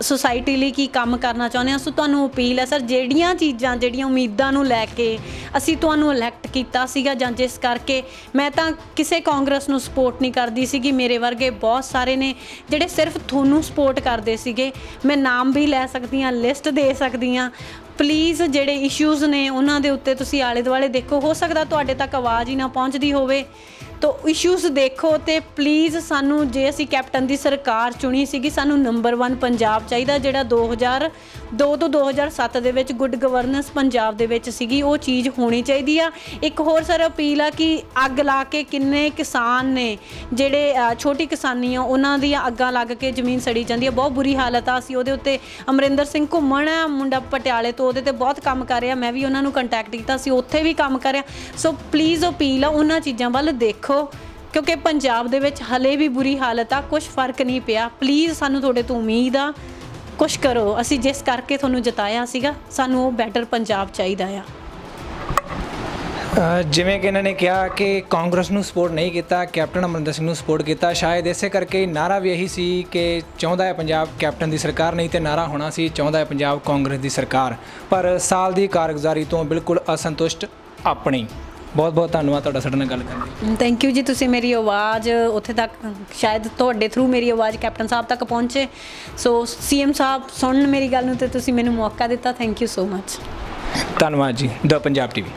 ਸੁਸਾਇਟੀ ਲਈ ਕੀ ਕੰਮ ਕਰਨਾ ਚਾਹੁੰਦੇ ਹਾਂ। ਸੋ ਤੁਹਾਨੂੰ ਅਪੀਲ ਹੈ ਸਰ, ਜਿਹੜੀਆਂ ਚੀਜ਼ਾਂ ਜਿਹੜੀਆਂ ਉਮੀਦਾਂ ਨੂੰ ਲੈ ਕੇ ਅਸੀਂ ਤੁਹਾਨੂੰ ਇਲੈਕਟ ਕੀਤਾ ਸੀਗਾ, ਜਾਂ ਜਿਸ ਕਰਕੇ ਮੈਂ ਤਾਂ ਕਿਸੇ ਕਾਂਗਰਸ ਨੂੰ ਸਪੋਰਟ ਨਹੀਂ ਕਰਦੀ ਸੀਗੀ, ਮੇਰੇ ਵਰਗੇ ਬਹੁਤ ਸਾਰੇ ਨੇ ਜਿਹੜੇ ਸਿਰਫ ਤੁਹਾਨੂੰ ਸਪੋਰਟ ਕਰਦੇ ਸੀਗੇ। ਮੈਂ ਨਾਮ ਵੀ ਲੈ ਸਕਦੀ ਹਾਂ, ਲਿਸਟ ਦੇ ਸਕਦੀ ਹਾਂ। ਪਲੀਜ਼ ਜਿਹੜੇ ਇਸ਼ੂਜ਼ ਨੇ ਉਹਨਾਂ ਦੇ ਉੱਤੇ ਤੁਸੀਂ ਆਲੇ ਦੁਆਲੇ ਦੇਖੋ, ਹੋ ਸਕਦਾ ਤੁਹਾਡੇ ਤੱਕ ਆਵਾਜ਼ ਹੀ ਨਾ ਪਹੁੰਚਦੀ ਹੋਵੇ, ਤੋ ਇਸ਼ੂਜ਼ ਦੇਖੋ ਤੇ ਪਲੀਜ਼ ਸਾਨੂੰ, ਜੇ ਅਸੀਂ ਕੈਪਟਨ ਦੀ ਸਰਕਾਰ ਚੁਣੀ ਸੀਗੀ, ਸਾਨੂੰ ਨੰਬਰ 1 ਪੰਜਾਬ ਚਾਹੀਦਾ, ਜਿਹੜਾ 2002 ਤੋਂ 2007 ਦੇ ਵਿੱਚ ਗੁੱਡ ਗਵਰਨੈਂਸ ਪੰਜਾਬ ਦੇ ਵਿੱਚ ਸੀਗੀ, ਉਹ ਚੀਜ਼ ਹੋਣੀ ਚਾਹੀਦੀ ਆ। ਇੱਕ ਹੋਰ ਸਰ ਅਪੀਲ ਆ ਕਿ ਅੱਗ ਲਾ ਕੇ ਕਿੰਨੇ ਕਿਸਾਨ ਨੇ ਜਿਹੜੇ ਛੋਟੀ ਕਿਸਾਨੀ ਆ, ਉਹਨਾਂ ਦੀਆਂ ਅੱਗਾਂ ਲੱਗ ਕੇ ਜ਼ਮੀਨ ਸੜੀ ਜਾਂਦੀ ਆ, ਬਹੁਤ ਬੁਰੀ ਹਾਲਤ ਆ। ਅਸੀਂ ਉਹਦੇ ਉੱਤੇ ਅਮਰਿੰਦਰ ਸਿੰਘ ਘੁੰਮਣ ਆ ਮੁੰਡਾ ਪਟਿਆਲੇ ਤੋਂ, ਉਹਦੇ ਤੇ ਬਹੁਤ ਕੰਮ ਕਰ ਰਿਹਾ, ਮੈਂ ਵੀ ਉਹਨਾਂ ਨੂੰ ਕੰਟੈਕਟ ਕੀਤਾ ਸੀ, ਉੱਥੇ ਵੀ ਕੰਮ ਕਰ ਰਿਹਾ। ਸੋ ਪਲੀਜ਼ ਅਪੀਲ ਆ ਉਹਨਾਂ ਚੀਜ਼ਾਂ ਵੱਲ ਦੇਖੋ, ਕਿਉਂਕਿ ਪੰਜਾਬ ਦੇ ਵਿੱਚ ਹਲੇ ਵੀ ਬੁਰੀ ਹਾਲਤ ਆ, ਕੁਝ ਫਰਕ ਨਹੀਂ ਪਿਆ। ਪਲੀਜ਼ ਸਾਨੂੰ ਤੁਹਾਡੇ ਤੋਂ ਉਮੀਦ ਆ, ਕੁਛ ਕਰੋ। ਅਸੀਂ ਜਿਸ ਕਰਕੇ ਤੁਹਾਨੂੰ ਜਿਤਾਇਆ ਸੀਗਾ, ਸਾਨੂੰ ਉਹ ਬੈਟਰ ਪੰਜਾਬ ਚਾਹੀਦਾ ਆ। ਜਿਵੇਂ ਕਿ ਇਹਨਾਂ ਨੇ ਕਿਹਾ ਕਿ ਕਾਂਗਰਸ ਨੂੰ ਸਪੋਰਟ ਨਹੀਂ ਕੀਤਾ, ਕੈਪਟਨ ਅਮਰਿੰਦਰ ਸਿੰਘ ਨੂੰ ਸਪੋਰਟ ਕੀਤਾ, ਸ਼ਾਇਦ ਇਸੇ ਕਰਕੇ ਨਾਰਾ ਵੀ ਇਹੀ ਸੀ ਕਿ ਚਾਹੁੰਦਾ ਹੈ ਪੰਜਾਬ ਕੈਪਟਨ ਦੀ ਸਰਕਾਰ, ਨਹੀਂ ਤੇ ਨਾਰਾ ਹੋਣਾ ਸੀ ਚਾਹੁੰਦਾ ਹੈ ਪੰਜਾਬ ਕਾਂਗਰਸ ਦੀ ਸਰਕਾਰ। ਪਰ ਸਾਲ ਦੀ ਕਾਰਗੁਜ਼ਾਰੀ ਤੋਂ ਬਿਲਕੁਲ ਅਸੰਤੁਸ਼ਟ ਆਪਣੀ। ਬਹੁਤ ਬਹੁਤ ਧੰਨਵਾਦ ਤੁਹਾਡਾ ਸਾਡੇ ਨਾਲ ਗੱਲ ਕਰਨ ਲਈ। ਥੈਂਕ ਯੂ ਜੀ, ਤੁਸੀਂ ਮੇਰੀ ਆਵਾਜ਼ ਉੱਥੇ ਤੱਕ, ਸ਼ਾਇਦ ਤੁਹਾਡੇ ਥਰੂ ਮੇਰੀ ਆਵਾਜ਼ ਕੈਪਟਨ ਸਾਹਿਬ ਤੱਕ ਪਹੁੰਚੇ। ਸੋ ਸੀਐਮ ਸਾਹਿਬ ਸੁਣਨ ਮੇਰੀ ਗੱਲ ਨੂੰ, ਤੇ ਤੁਸੀਂ ਮੈਨੂੰ ਮੌਕਾ ਦਿੱਤਾ। Thank you so much. ਧੰਨਵਾਦ ਜੀ। ਦ ਪੰਜਾਬ ਟੀਵੀ।